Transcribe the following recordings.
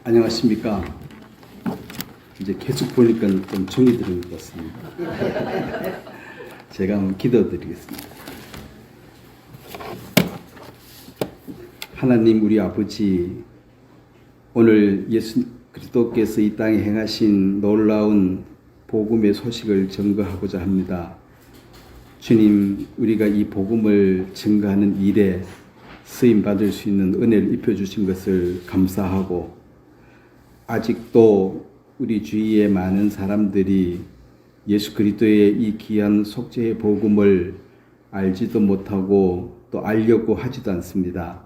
안녕하십니까. 이제 계속 보니까 좀 정이 드는 것 같습니다. 제가 한번 기도드리겠습니다. 하나님 우리 아버지, 오늘 예수 그리스도께서 이 땅에 행하신 놀라운 복음의 소식을 증거하고자 합니다. 주님, 우리가 이 복음을 증거하는 일에 쓰임 받을 수 있는 은혜를 입혀주신 것을 감사하고, 아직도 우리 주위에 많은 사람들이 예수 그리스도의 이 귀한 속죄의 복음을 알지도 못하고 또 알려고 하지도 않습니다.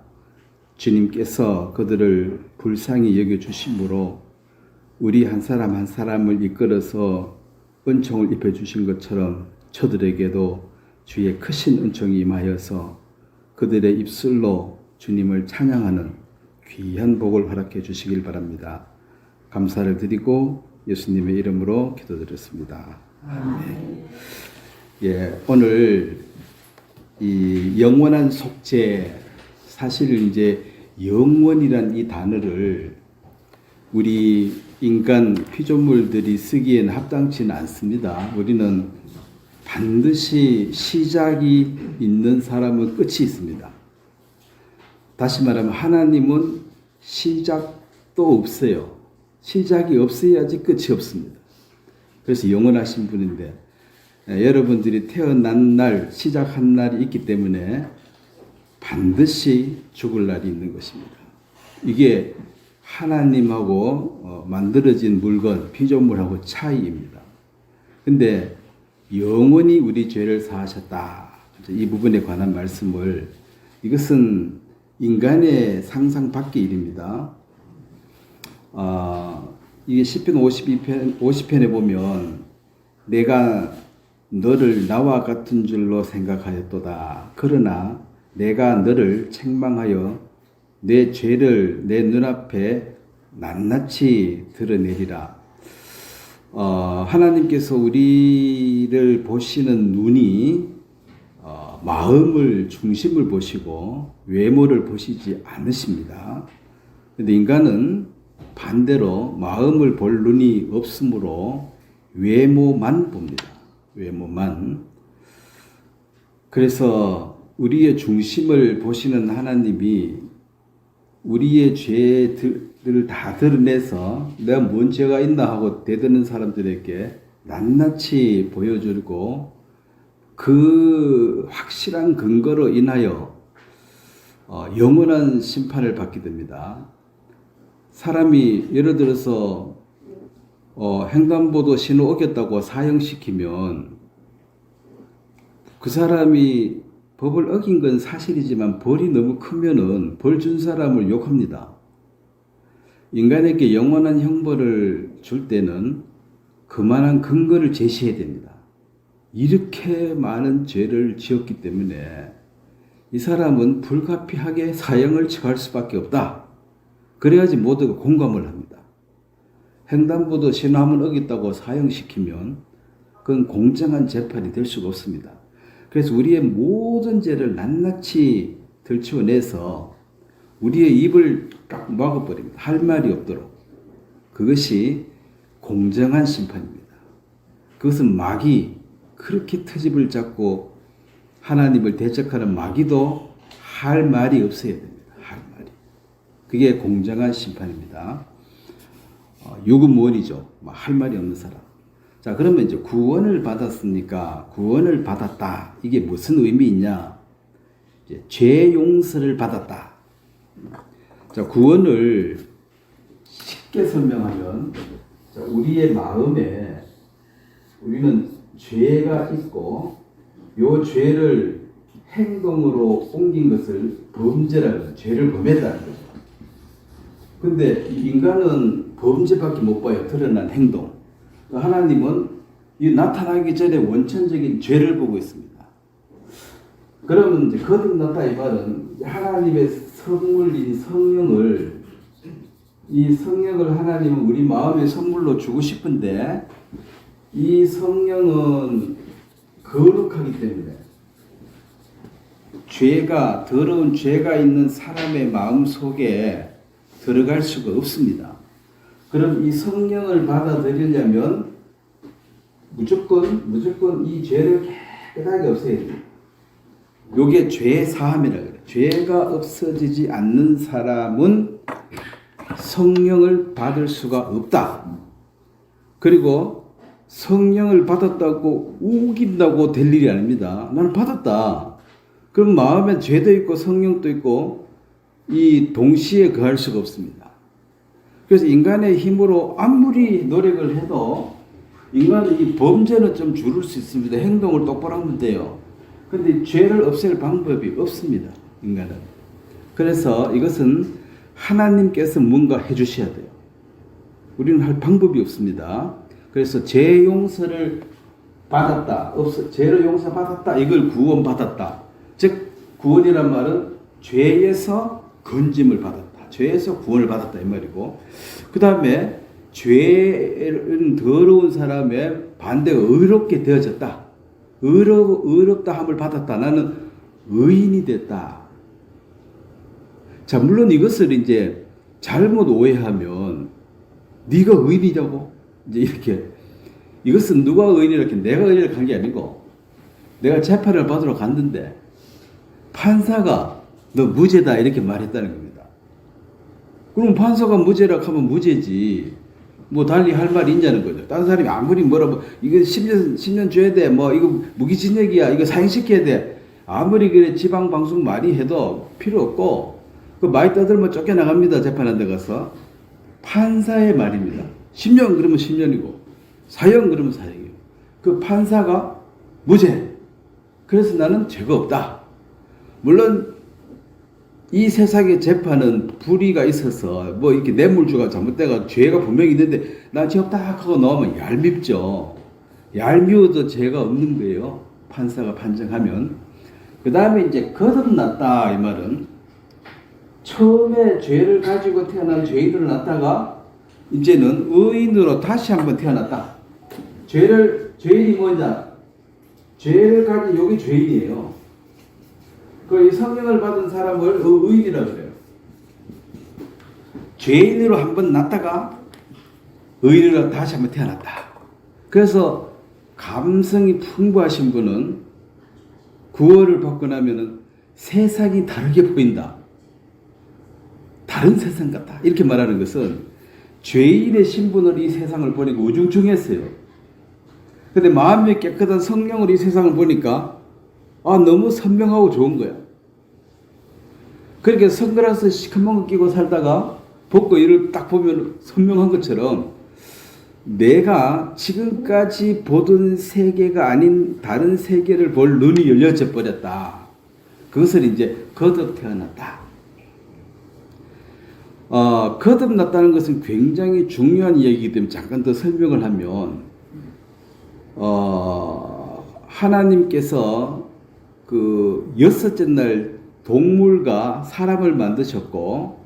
주님께서 그들을 불쌍히 여겨주심으로 우리 한 사람 한 사람을 이끌어서 은총을 입혀주신 것처럼 저들에게도 주의 크신 은총이 임하여서 그들의 입술로 주님을 찬양하는 귀한 복을 허락해 주시길 바랍니다. 감사를 드리고 예수님의 이름으로 기도드렸습니다. 아멘. 예, 오늘 이 영원한 속죄, 사실 이제 영원이란 이 단어를 우리 인간 피조물들이 쓰기에는 합당치는 않습니다. 우리는 반드시 시작이 있는 사람은 끝이 있습니다. 다시 말하면 하나님은 시작도 없어요. 시작이 없어야지 끝이 없습니다. 그래서 영원하신 분인데, 여러분들이 태어난 날, 시작한 날이 있기 때문에 반드시 죽을 날이 있는 것입니다. 이게 하나님하고 만들어진 물건, 피조물하고 차이입니다. 근데 영원히 우리 죄를 사하셨다, 이 부분에 관한 말씀을, 이것은 인간의 상상 밖의 일입니다. 이게 시편 50편에 보면 내가 너를 나와 같은 줄로 생각하였도다. 그러나 내가 너를 책망하여 내 죄를 내 눈앞에 낱낱이 드러내리라. 하나님께서 우리를 보시는 눈이 마음을 중심을 보시고 외모를 보시지 않으십니다. 그런데 인간은 반대로 마음을 볼 눈이 없으므로 외모만 봅니다. 외모만. 그래서 우리의 중심을 보시는 하나님이 우리의 죄들을 다 드러내서 내가 뭔 죄가 있나 하고 대드는 사람들에게 낱낱이 보여주고, 그 확실한 근거로 인하여 영원한 심판을 받게 됩니다. 사람이 예를 들어서 횡단보도 신호 어겼다고 사형시키면 그 사람이 법을 어긴 건 사실이지만 벌이 너무 크면은 벌 준 사람을 욕합니다. 인간에게 영원한 형벌을 줄 때는 그만한 근거를 제시해야 됩니다. 이렇게 많은 죄를 지었기 때문에 이 사람은 불가피하게 사형을 처할 수밖에 없다. 그래야지 모두가 공감을 합니다. 횡단보도 신호 한번 어겼다고 사형시키면 그건 공정한 재판이 될 수가 없습니다. 그래서 우리의 모든 죄를 낱낱이 들추어내서 우리의 입을 딱 막아버립니다. 할 말이 없도록. 그것이 공정한 심판입니다. 그것은 마귀, 그렇게 트집을 잡고 하나님을 대적하는 마귀도 할 말이 없어야 됩니다. 할 말이. 그게 공정한 심판입니다. 유구무원이죠. 할 말이 없는 사람. 자, 그러면 이제 구원을 받았으니까 구원을 받았다. 이게 무슨 의미 있냐? 이제 죄 용서를 받았다. 자, 구원을 쉽게 설명하면, 자, 우리의 마음에 우리는 죄가 있고 요 죄를 행동으로 옮긴 것을 범죄라는 거죠. 죄를 범했다는 거죠. 근데 인간은 범죄밖에 못 봐요. 드러난 행동. 하나님은 이 나타나기 전에 원천적인 죄를 보고 있습니다. 그러면 이제 거듭났다 이 말은 하나님의 선물인 성령을, 이 성령을 하나님은 우리 마음에 선물로 주고 싶은데, 이 성령은 거룩하기 때문에 더러운 죄가 있는 사람의 마음 속에 들어갈 수가 없습니다. 그럼 이 성령을 받아들이려면 무조건 이 죄를 깨끗하게 없애야 돼요. 요게 죄 사함이라 그래요. 죄가 없어지지 않는 사람은 성령을 받을 수가 없다. 그리고 성령을 받았다고 우긴다고 될 일이 아닙니다. 나는 받았다. 그럼 마음에 죄도 있고 성령도 있고 이 동시에 거할 수가 없습니다. 그래서 인간의 힘으로 아무리 노력을 해도 인간은 이 범죄는 좀 줄일 수 있습니다. 행동을 똑바로 하면 돼요. 근데 죄를 없앨 방법이 없습니다. 인간은. 그래서 이것은 하나님께서 뭔가 해주셔야 돼요. 우리는 할 방법이 없습니다. 그래서 죄 용서를 받았다. 죄를 용서받았다. 이걸 구원받았다. 즉 구원이란 말은 죄에서 건짐을 받았다. 죄에서 구원을 받았다 이 말이고, 그 다음에 죄는 더러운 사람의 반대가 의롭게 되어졌다. 의롭다 함을 받았다. 나는 의인이 됐다. 자, 물론 이것을 이제 잘못 오해하면 네가 의인이라고 이제 이렇게, 이것은 누가 의인이라고 내가 의인이라고 한 게 아니고, 내가 재판을 받으러 갔는데 판사가 너 무죄다 이렇게 말했다는 겁니다. 그럼 판사가 무죄라고 하면 무죄지. 뭐 달리 할 말이 있냐는 거죠. 다른 사람이 아무리 뭐라고 이거 10년 줘야 돼. 뭐 이거 무기징역이야. 이거 사형시켜야 돼. 아무리 그래 지방 방송 많이 해도 필요 없고, 그 많이 떠들면 쫓겨나갑니다. 재판한 데 가서. 판사의 말입니다. 10년 그러면 10년이고 사형 그러면 사형이고, 그 판사가 무죄. 그래서 나는 죄가 없다. 물론 이 세상의 재판은 불의가 있어서 뭐 이렇게 뇌물주가 잘못돼가 죄가 분명히 있는데 나 죄 없다 하고 나오면 얄밉죠. 얄미워도 죄가 없는 거예요. 판사가 판정하면. 그 다음에 이제 거듭났다 이 말은 처음에 죄를 가지고 태어난 죄인으로 났다가 이제는 의인으로 다시 한번 태어났다. 죄인이 뭐냐? 죄를 가진 여기 죄인이에요. 그 성령을 받은 사람을 의인이라고 그래요. 죄인으로 한번 났다가 의인으로 다시 한번 태어났다. 그래서 감성이 풍부하신 분은 구원을 받고 나면은 세상이 다르게 보인다. 다른 세상 같다. 이렇게 말하는 것은 죄인의 신분으로 이 세상을 보니까 우중충했어요. 근데 마음이 깨끗한 성령으로 이 세상을 보니까 너무 선명하고 좋은 거야. 그렇게 선글라스 시커먼 거 끼고 살다가 벗고 이를 딱 보면 선명한 것처럼 내가 지금까지 보던 세계가 아닌 다른 세계를 볼 눈이 열려져 버렸다. 그것을 이제 거듭 태어났다. 거듭났다는 것은 굉장히 중요한 이야기이기 때문에 잠깐 더 설명을 하면, 하나님께서 그 여섯째 날 동물과 사람을 만드셨고,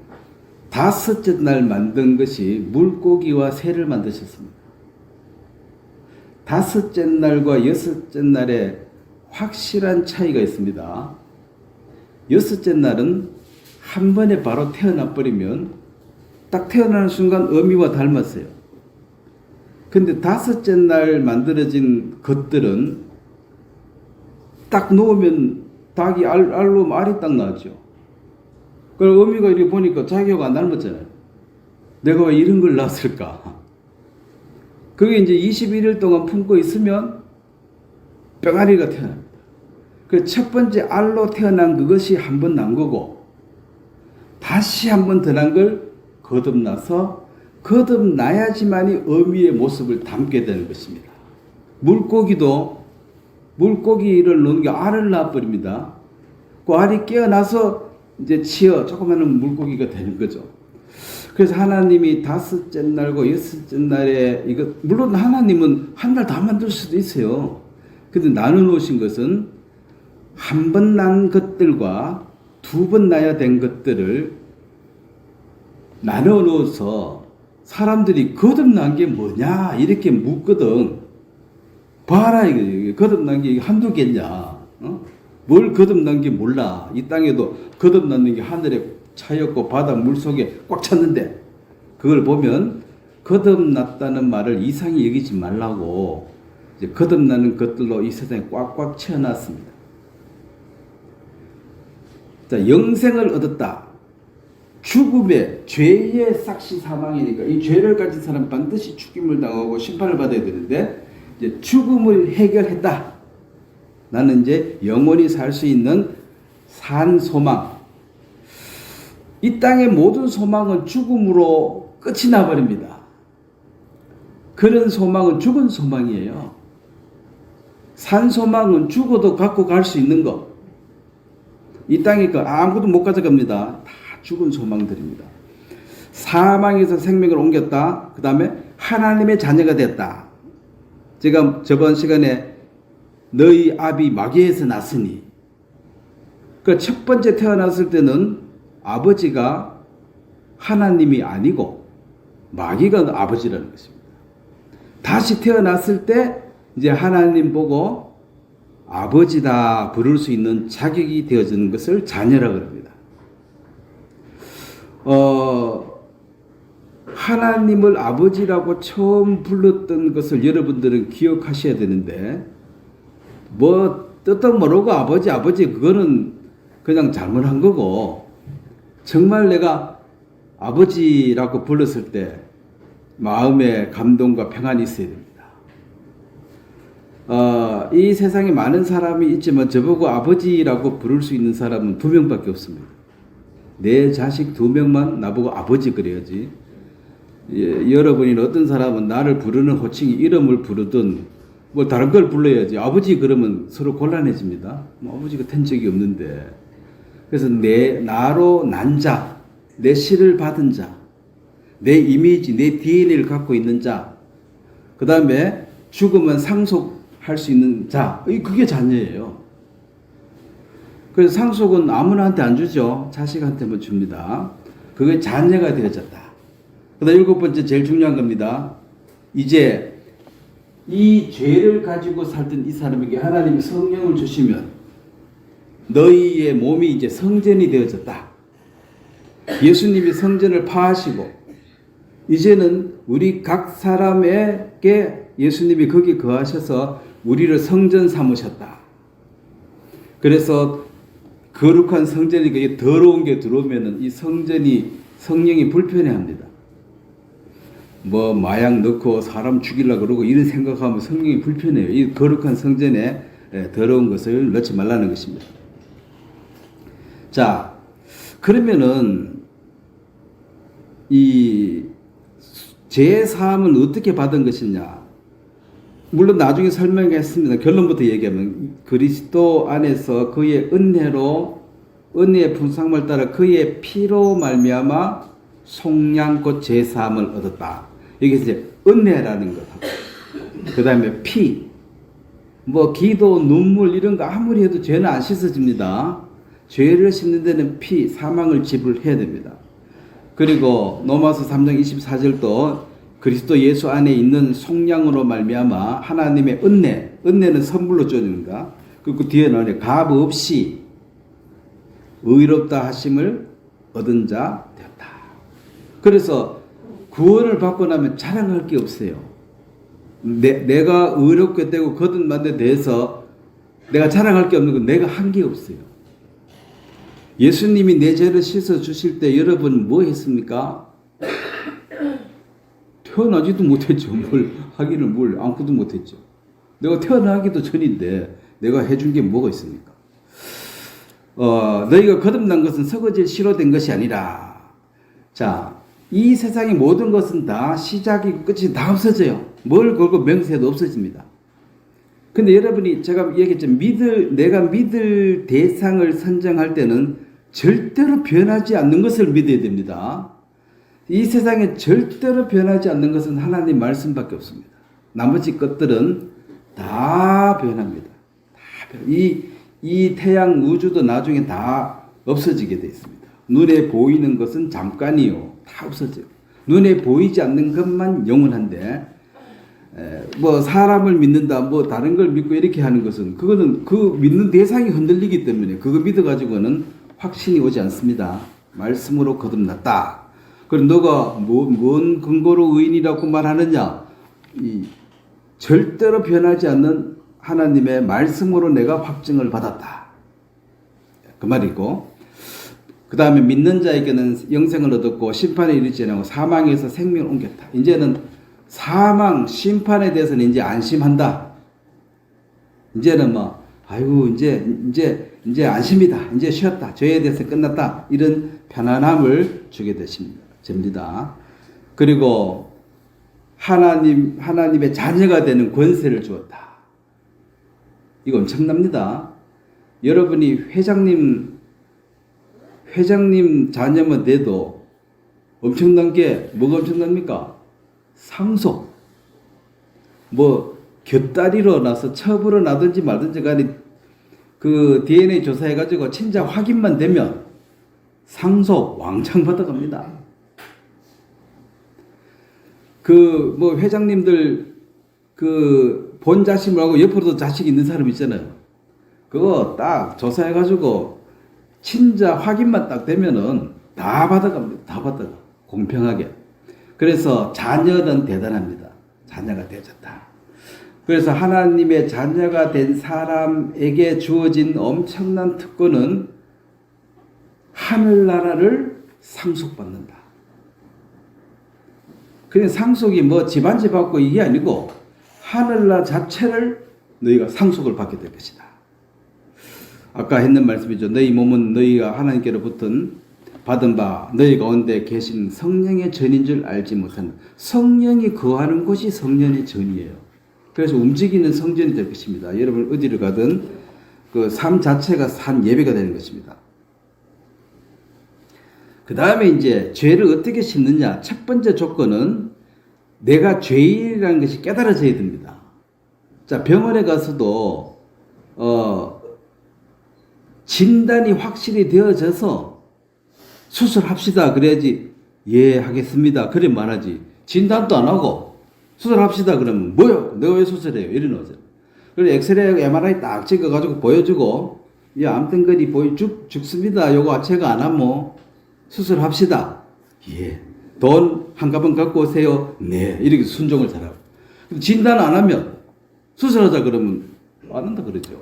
다섯째 날 만든 것이 물고기와 새를 만드셨습니다. 다섯째 날과 여섯째 날에 확실한 차이가 있습니다. 여섯째 날은 한 번에 바로 태어나 버리면 딱 태어나는 순간 어미와 닮았어요. 근데 다섯째 날 만들어진 것들은 딱 놓으면 닭이 알로 알이 딱 나왔죠. 그럼 어미가 이렇게 보니까 자기가 안 닮았잖아요. 내가 왜 이런 걸 낳았을까? 그게 이제 21일 동안 품고 있으면 병아리가 태어납니다. 그 첫 번째 알로 태어난 그것이 한 번 난 거고, 다시 한 번 더 난 걸 거듭나서 거듭나야지만이 어미의 모습을 담게 되는 것입니다. 물고기도 물고기를 넣는 게 알을 낳아버립니다. 그 알이 깨어나서 이제 조그마한 물고기가 되는 거죠. 그래서 하나님이 다섯째 날과 여섯째 날에 물론 하나님은 한 날 다 만들 수도 있어요. 근데 나눠놓으신 것은 한 번 난 것들과 두 번 나야 된 것들을 나눠놓아서 사람들이 거듭난 게 뭐냐 이렇게 묻거든. 봐라, 이거 거듭난 게 한두 개냐? 뭘 거듭난 게 몰라. 이 땅에도 거듭났는 게 하늘에 차였고 바다 물속에 꽉 찼는데, 그걸 보면 거듭났다는 말을 이상히 여기지 말라고 이제 거듭나는 것들로 이 세상에 꽉꽉 채워놨습니다. 자, 영생을 얻었다. 죽음의 죄의 삭시 사망이니까 이 죄를 가진 사람은 반드시 죽임을 당하고 심판을 받아야 되는데 이제 죽음을 해결했다. 나는 이제 영원히 살 수 있는 산 소망. 이 땅의 모든 소망은 죽음으로 끝이 나버립니다. 그런 소망은 죽은 소망이에요. 산 소망은 죽어도 갖고 갈 수 있는 것. 이 땅에 아무것도 못 가져갑니다. 다 죽은 소망들입니다. 사망에서 생명을 옮겼다. 그 다음에 하나님의 자녀가 됐다. 제가 저번 시간에 너희 아비 마귀에서 났으니 그 첫 번째 태어났을 때는 아버지가 하나님이 아니고 마귀가 아버지라는 것입니다. 다시 태어났을 때 이제 하나님 보고 아버지다 부를 수 있는 자격이 되어지는 것을 자녀라고 합니다. 하나님을 아버지라고 처음 불렀던 것을 여러분들은 기억하셔야 되는데 뭐 뜻도 모르고 아버지 그거는 그냥 잘못한 거고 정말 내가 아버지라고 불렀을 때 마음에 감동과 평안이 있어야 됩니다. 이 세상에 많은 사람이 있지만 저보고 아버지라고 부를 수 있는 사람은 2명밖에 없습니다. 내 자식 2명만 나보고 아버지 그래야지. 여러분이 어떤 사람은 나를 부르는 호칭이 이름을 부르든 뭐 다른 걸 불러야지. 아버지 그러면 서로 곤란해집니다. 뭐 아버지가 된 적이 없는데. 그래서 나로 난 자, 내 씨를 받은 자, 내 이미지, 내 DNA를 갖고 있는 자, 그 다음에 죽으면 상속할 수 있는 자, 그게 자녀예요. 그래서 상속은 아무나한테 안 주죠. 자식한테만 줍니다. 그게 자녀가 되어졌다. 그 다음 7번째 제일 중요한 겁니다. 이제 이 죄를 가지고 살던 이 사람에게 하나님이 성령을 주시면 너희의 몸이 이제 성전이 되어졌다. 예수님이 성전을 파하시고 이제는 우리 각 사람에게 예수님이 거기 거하셔서 우리를 성전 삼으셨다. 그래서 거룩한 성전이 더러운 게 들어오면은 이 성령이 불편해합니다. 뭐 마약 넣고 사람 죽이려고 그러고 이런 생각하면 성령이 불편해요. 이 거룩한 성전에 더러운 것을 넣지 말라는 것입니다. 자, 그러면은 이 죄 사함은 어떻게 받은 것이냐? 물론 나중에 설명했습니다. 결론부터 얘기하면 그리스도 안에서 그의 은혜의 풍성함을 따라 그의 피로 말미암아 속량 곧 죄 사함을 얻었다. 여기 이제 은혜라는 것, 그 다음에 피, 뭐 기도, 눈물 이런 거 아무리 해도 죄는 안 씻어집니다. 죄를 씻는 데는 피, 사망을 지불해야 됩니다. 그리고 로마서 3장 24절도 그리스도 예수 안에 있는 속량으로 말미암아 하나님의 은혜는 선물로 주는가? 그리고 뒤에 나오네 값 없이 의롭다 하심을 얻은 자 되었다. 그래서 구원을 받고 나면 자랑할 게 없어요. 내가 의롭게 되고 거듭난 데 대해서 내가 자랑할 게 없는 건 내가 한 게 없어요. 예수님이 내 죄를 씻어 주실 때 여러분 뭐 했습니까? 태어나지도 못했죠. 뭘 아무것도 못했죠. 내가 태어나기도 전인데 내가 해준 게 뭐가 있습니까? 너희가 거듭난 것은 썩어질 씨로 된 것이 아니라, 자, 이 세상의 모든 것은 다 시작이고 끝이 다 없어져요. 뭘 걸고 명세도 없어집니다. 근데 여러분이 제가 얘기했죠. 내가 믿을 대상을 선정할 때는 절대로 변하지 않는 것을 믿어야 됩니다. 이 세상에 절대로 변하지 않는 것은 하나님 말씀밖에 없습니다. 나머지 것들은 다 변합니다. 이 태양 우주도 나중에 다 없어지게 되어 있습니다. 눈에 보이는 것은 잠깐이요. 다 없어져요. 눈에 보이지 않는 것만 영원한데, 뭐 사람을 믿는다, 뭐 다른 걸 믿고 이렇게 하는 것은 그거는 그 믿는 대상이 흔들리기 때문에 그거 믿어가지고는 확신이 오지 않습니다. 말씀으로 거듭났다. 그럼 너가 뭔 근거로 의인이라고 말하느냐? 절대로 변하지 않는 하나님의 말씀으로 내가 확증을 받았다. 그 말이고, 그 다음에 믿는 자에게는 영생을 얻었고 심판에 이르지 않고 사망에서 생명을 옮겼다. 이제는 사망, 심판에 대해서는 이제 안심한다. 이제는 뭐 아이고 이제 안심이다. 이제 쉬었다. 죄에 대해서 끝났다. 이런 편안함을 주게 됩니다. 그리고 하나님의 자녀가 되는 권세를 주었다. 이거 엄청납니다. 여러분이 회장님 자녀만 돼도 엄청난 게 뭐가 엄청납니까? 상속. 뭐 곁다리로 나서 첩으로 나든지 말든지 간에 그 DNA 조사해가지고 친자 확인만 되면 상속 왕창 받아갑니다. 그 뭐 회장님들 그 본 자식하고 옆으로도 자식 있는 사람 있잖아요. 그거 딱 조사해가지고 친자 확인만 딱 되면은 다 받아갑니다. 다 받아가. 공평하게. 그래서 자녀는 대단합니다. 자녀가 되어졌다. 그래서 하나님의 자녀가 된 사람에게 주어진 엄청난 특권은 하늘나라를 상속받는다. 그냥 상속이 뭐 집안집 받고 이게 아니고 하늘나라 자체를 너희가 상속을 받게 될 것이다. 아까 했는 말씀이죠. 너희 몸은 너희가 하나님께로부터 받은 바 너희 가운데 계신 성령의 전인 줄 알지 못한다. 성령이 거하는 곳이 성령의 전이에요. 그래서 움직이는 성전이 될 것입니다. 여러분 어디를 가든 그 삶 자체가 산 예배가 되는 것입니다. 그 다음에 이제 죄를 어떻게 씻느냐. 첫 번째 조건은 내가 죄인이라는 것이 깨달아져야 됩니다. 자, 병원에 가서도 진단이 확실히 되어져서 수술합시다 그래야지 예 하겠습니다 그래 말하지. 진단도 안 하고 수술합시다 그러면 뭐요? 내가 왜 수술해요? 이러는 거죠. 그리고 엑스레이 MRI 딱 찍어가지고 보여주고 이 암덩거리 죽습니다. 요거 제가 안 하면 수술합시다. 예. 돈 한 가방 갖고 오세요. 네. 이렇게 순종을 잘하고. 진단 안 하면 수술하자 그러면 안 한다 그러죠.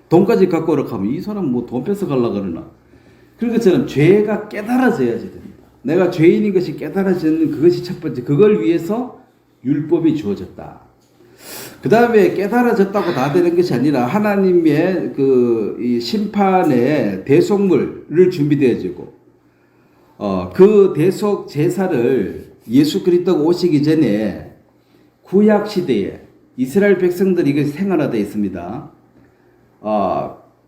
돈까지 갖고 오라고 하면 이 사람 뭐 돈 뺏어 가려고 그러나. 그런 것처럼 죄가 깨달아져야지 됩니다. 내가 죄인인 것이 깨달아지는 그것이 첫 번째. 그걸 위해서 율법이 주어졌다. 그 다음에 깨달아졌다고 다 되는 것이 아니라 하나님의 이 심판의 대속물을 준비되어지고 그 대속 제사를 예수 그리스도가 오시기 전에 구약 시대에 이스라엘 백성들이 이게 생활화되어 있습니다.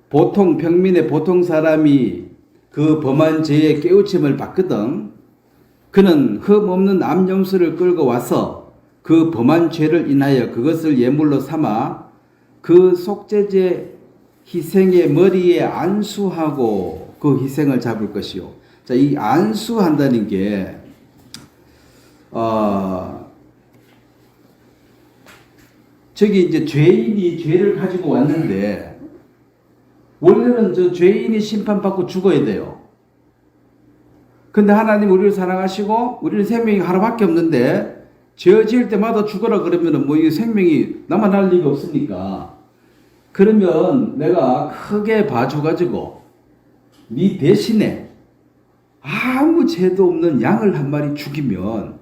보통 평민의 보통 사람이 그 범한 죄의 깨우침을 받거든. 그는 흠 없는 암염소를 끌고 와서 그 범한 죄를 인하여 그것을 예물로 삼아 그 속죄제 희생의 머리에 안수하고 그 희생을 잡을 것이요. 자, 이 안수한다는 게 저기 이제 죄인이 죄를 가지고 왔는데 원래는 저 죄인이 심판받고 죽어야 돼요. 근데 하나님 우리를 사랑하시고 우리는 생명이 하나밖에 없는데 죄 지을 때마다 죽어라 그러면은 뭐 이 생명이 남아날 리가 없으니까 그러면 내가 크게 봐줘가지고 네 대신에 아무 죄도 없는 양을 한 마리 죽이면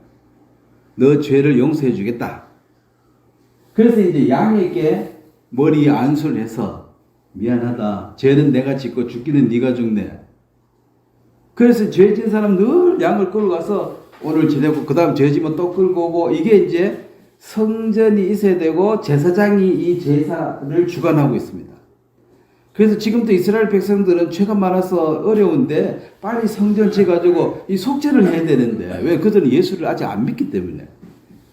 너 죄를 용서해 주겠다. 그래서 이제 양에게 머리에 안수를 해서 미안하다. 죄는 내가 짓고 죽기는 네가 죽네. 그래서 죄 진 사람 늘 양을 끌고 가서 오늘 지내고 그 다음 죄 지면 또 끌고 오고 이게 이제 성전이 있어야 되고 제사장이 이 제사를 주관하고 있습니다. 그래서 지금도 이스라엘 백성들은 죄가 많아서 어려운데 빨리 성전 지어가지고 이 속죄를 해야 되는데 왜 그들은 예수를 아직 안 믿기 때문에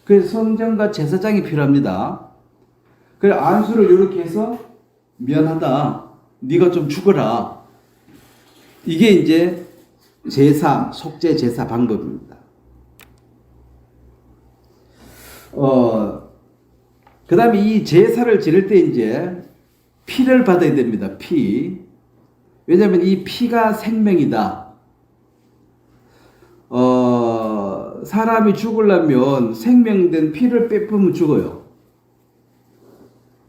그래서 성전과 제사장이 필요합니다. 그래서 안수를 이렇게 해서 미안하다. 네가 좀 죽어라. 이게 이제 제사, 속죄 제사 방법입니다. 그 다음에 이 제사를 지낼 때 이제 피를 받아야 됩니다. 피. 왜냐하면 이 피가 생명이다. 사람이 죽으려면 생명된 피를 빼쁘면 죽어요.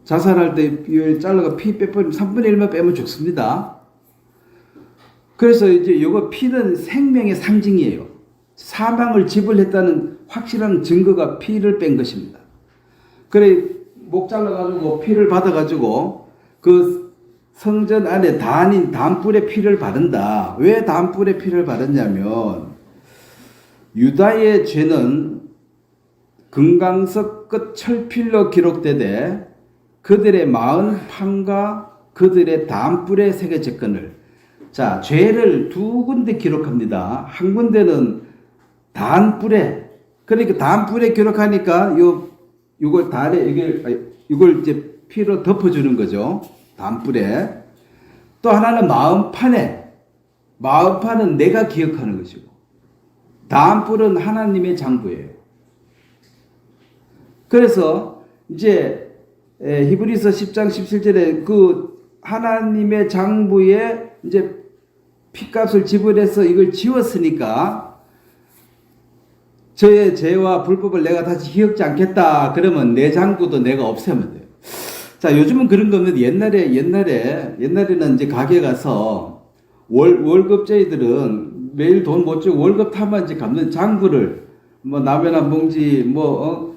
자살할 때 잘라가 피 빼버리면 3분의 1만 빼면 죽습니다. 그래서 이제 이거 피는 생명의 상징이에요. 사망을 지불했다는 확실한 증거가 피를 뺀 것입니다. 그래 목 잘라가지고 피를 받아가지고 그 성전 안에 단인 단뿔의 피를 바른다. 왜 단뿔의 피를 바르냐면 유다의 죄는 금강석 끝 철필로 기록되되 그들의 마흔 판과 그들의 단뿔의 세계재건을 자 죄를 두 군데 기록합니다. 한 군데는 단뿔에 그러니까 단뿔에 기록하니까 이걸 단에 이걸 이제 피로 덮어주는 거죠. 단뿔에 또 하나는 마음판에 마음판은 내가 기억하는 것이고 단뿔은 하나님의 장부예요. 그래서 이제 히브리서 10장 17절에 그 하나님의 장부에 이제 피값을 지불해서 이걸 지웠으니까 저의 죄와 불법을 내가 다시 기억지 않겠다. 그러면 내 장부도 내가 없애면 돼요. 자, 요즘은 그런 거 없는데 옛날에는 이제 가게 가서 월급쟁이들은 매일 돈 못 주고 월급 타면 이제 갚는 장부를 뭐 라면 한 봉지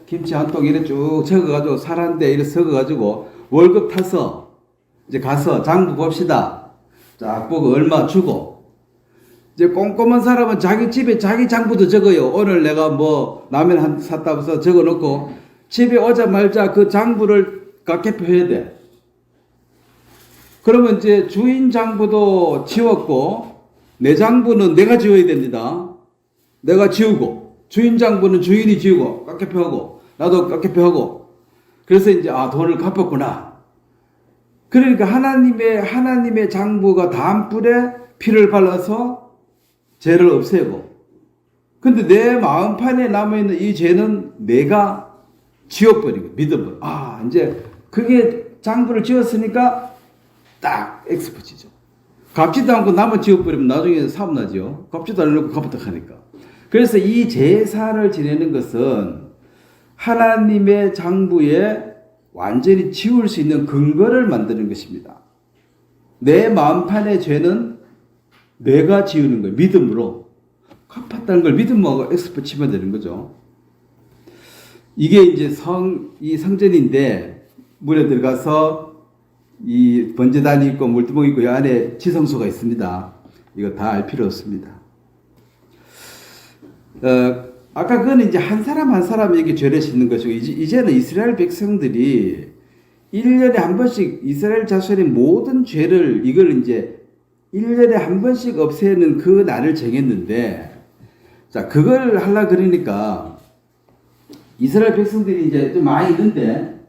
김치 한 통 이렇게 쭉 적어가지고 살 한 대 이렇게 적어가지고 월급 타서 이제 가서 장부 봅시다. 쫙 보고 얼마 주고 이제 꼼꼼한 사람은 자기 집에 자기 장부도 적어요. 오늘 내가 뭐 라면 한 샀다 해서 적어 놓고 집에 오자마자 그 장부를 각개표해야 돼. 그러면 이제 주인 장부도 지웠고 내 장부는 내가 지워야 됩니다. 내가 지우고 주인 장부는 주인이 지우고 각개표하고 나도 각개표하고 그래서 이제 돈을 갚았구나. 그러니까 하나님의 장부가 단뿔에 피를 발라서 죄를 없애고 근데 내 마음판에 남아있는 이 죄는 내가 지워버리고 믿어버려. 이제 그게 장부를 지웠으니까 딱 엑스포지죠. 갚지도 않고 나만 지워버리면 나중에 사업 나죠. 갚지도 않고 갚았다 하니까. 그래서 이 제사를 지내는 것은 하나님의 장부에 완전히 지울 수 있는 근거를 만드는 것입니다. 내 마음판의 죄는 내가 지우는 거예요. 믿음으로. 갚았다는 걸 믿음하고 엑스포 치면 되는 거죠. 이게 이제 이 성전인데 물에 들어가서 이 번제단이 있고 물두멍이 있고 이 안에 지성소가 있습니다. 이거 다 알 필요 없습니다. 아까 그거는 이제 한 사람 이렇게 죄를 씻는 것이고 이제는 이스라엘 백성들이 1년에 한 번씩 이스라엘 자손의 모든 죄를 이걸 이제 1년에 한 번씩 없애는 그 날을 정했는데 자 그걸 하려 그러니까 이스라엘 백성들이 이제 좀 많이 있는데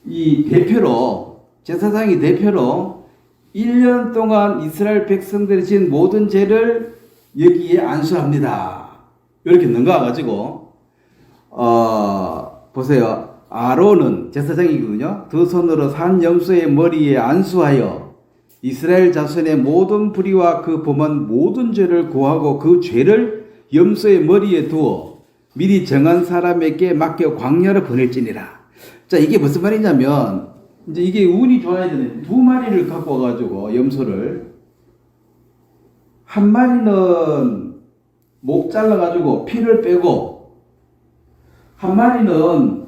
이 대표로 제사장이 대표로 1년 동안 이스라엘 백성들이 지은 모든 죄를 여기에 안수합니다. 이렇게 넘어가가지고 보세요. 아론은 제사장이거든요. 두 손으로 산 염소의 머리에 안수하여 이스라엘 자손의 모든 불의와 그 범한 모든 죄를 고하고 그 죄를 염소의 머리에 두어 미리 정한 사람에게 맡겨 광야로 보낼지니라. 자, 이게 무슨 말이냐면 이제 이게 운이 좋아야 되는 두 마리를 갖고 와가지고 염소를 한 마리는 목 잘라가지고 피를 빼고 한 마리는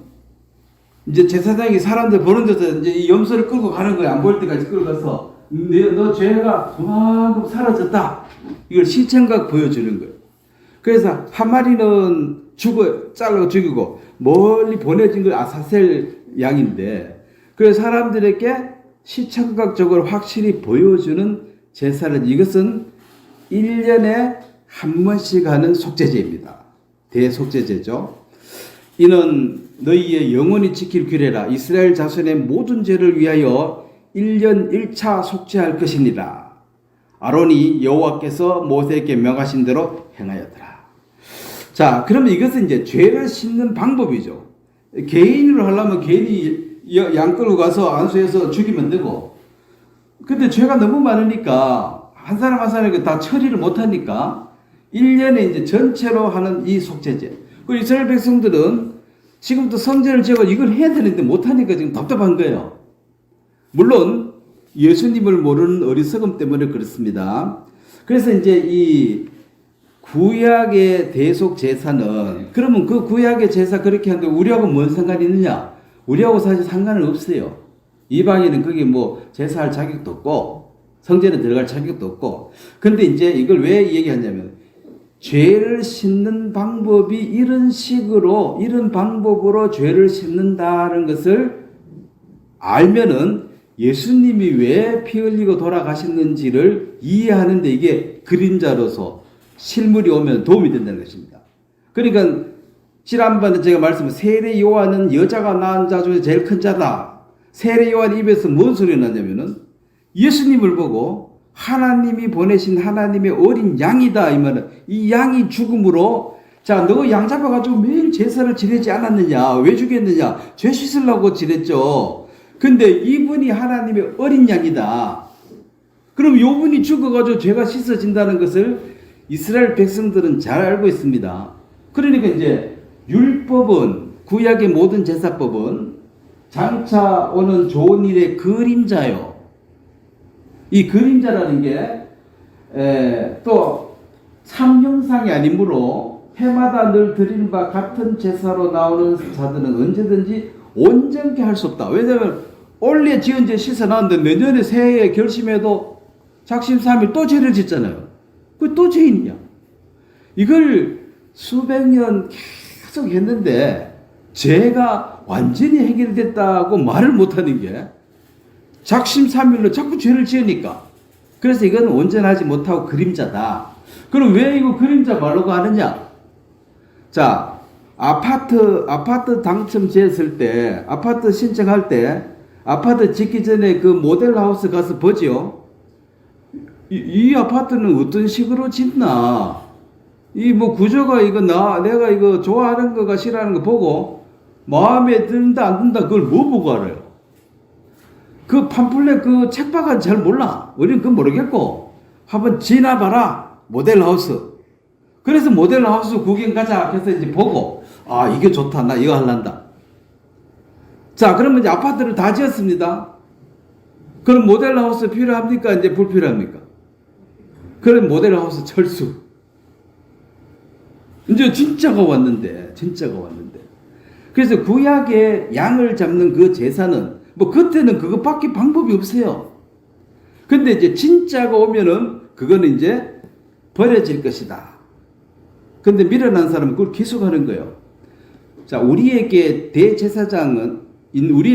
이제 제사장이 사람들 보는 데서 이제 이 염소를 끌고 가는 거야. 안 보일 때까지 끌고 가서 너 죄가 그만큼 사라졌다. 이걸 시청각 보여주는 거예요. 그래서 한 마리는 잘라 죽이고 멀리 보내진 걸 아사셀 양인데 그래서 사람들에게 시청각적으로 확실히 보여주는 제사를 이것은 1년에 한 번씩 하는 속죄제입니다. 대속죄제죠. 이는 너희의 영원히 지킬 규례라. 이스라엘 자손의 모든 죄를 위하여 1년 1차 속죄할 것이니라. 아론이 여호와께서 모세에게 명하신 대로 행하였더라. 자, 그러면 이것은 이제 죄를 씻는 방법이죠. 개인으로 하려면 개인이 양 끌고 가서 안수해서 죽이면 되고, 근데 죄가 너무 많으니까 한 사람 한 사람에게 다 처리를 못하니까 1년에 이제 전체로 하는 이 속죄제. 그리고 이스라엘 백성들은 지금도 성전을 지어서 이걸 해야 되는데 못하니까 지금 답답한 거예요. 물론 예수님을 모르는 어리석음 때문에 그렇습니다. 그래서 이제 이 구약의 대속 제사는, 그러면 그 구약의 제사 그렇게 하는데 우리하고 뭔 상관이 있느냐? 우리하고 사실 상관은 없어요. 이방인은 거기 뭐 제사할 자격도 없고 성전에 들어갈 자격도 없고. 근데 이제 이걸 왜 얘기하냐면, 죄를 씻는 방법이 이런 식으로, 이런 방법으로 죄를 씻는다는 것을 알면은 예수님이 왜 피 흘리고 돌아가셨는지를 이해하는데 이게 그림자로서 실물이 오면 도움이 된다는 것입니다. 그러니까 지난번에 제가 말씀한 세례 요한은 여자가 낳은 자 중에 제일 큰 자다. 세례 요한 입에서 뭔 소리가 나냐면은 예수님을 보고 하나님이 보내신 하나님의 어린 양이다. 이 말은 이 양이 죽음으로, 자, 너 양 잡아가지고 매일 제사를 지내지 않았느냐? 왜 죽였느냐? 죄 씻으려고 지냈죠. 근데 이분이 하나님의 어린 양이다. 그럼 요분이 죽어가지고 죄가 씻어진다는 것을 이스라엘 백성들은 잘 알고 있습니다. 그러니까 이제 율법은, 구약의 모든 제사법은 장차 오는 좋은 일의 그림자요. 이 그림자라는 게 또 참형상이 아니므로 해마다 늘 드리는 바 같은 제사로 나오는 자들은 언제든지 온전케 할 수 없다. 왜냐하면 올해 지은 죄 씻어놨는데 내년에 새해에 결심해도 작심삼일 또 죄를 짓잖아요. 그 또 죄인이야. 이걸 수백 년 계속 했는데 죄가 완전히 해결됐다고 말을 못하는 게 작심삼일로 자꾸 죄를 지으니까. 그래서 이건 온전하지 못하고 그림자다. 그럼 왜 이거 그림자 말로 하느냐? 자, 아파트 당첨됐을 때, 아파트 신청할 때, 아파트 짓기 전에 그 모델하우스 가서 보죠. 이 아파트는 어떤 식으로 짓나? 이 뭐 구조가 이거 내가 이거 좋아하는 거가 싫어하는 거 보고 마음에 든다 안 든다 그걸 뭐 보고 알아요? 그 팜플렛 그 책박은 잘 몰라. 우리는 그건 모르겠고 한번 지나봐라. 모델하우스. 그래서 모델하우스 구경 가자 해서 이제 보고, 아, 이게 좋다. 나 이거 할란다. 자, 그러면 이제 아파트를 다 지었습니다. 그럼 모델하우스 필요합니까? 이제 불필요합니까? 그럼 모델하우스 철수. 이제 진짜가 왔는데. 그래서 구약의 양을 잡는 그 제사는 뭐 그때는 그것밖에 방법이 없어요. 근데 이제 진짜가 오면은 그거는 이제 버려질 것이다. 근데 미련한 사람은 그걸 계속하는 거예요. 자, 우리에게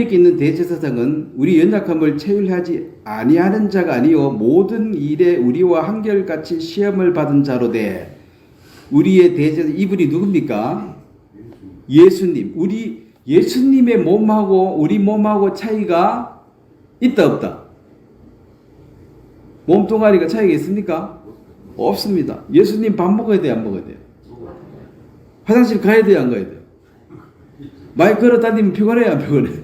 있는 대제사장은 우리 연약함을 체휼하지 아니하는 자가 아니요 모든 일에 우리와 한결같이 시험을 받은 자로 돼. 우리의 대제사장, 이분이 누굽니까? 예수님. 예수님의 몸하고 우리 몸하고 차이가 있다 없다? 몸뚱아리가 차이가 있습니까? 없습니다. 예수님 밥 먹어야 돼요, 안 먹어야 돼요? 화장실 가야 돼요, 안 가야 돼요? 많이 걸어 다니면 피곤해요, 안 피곤해요?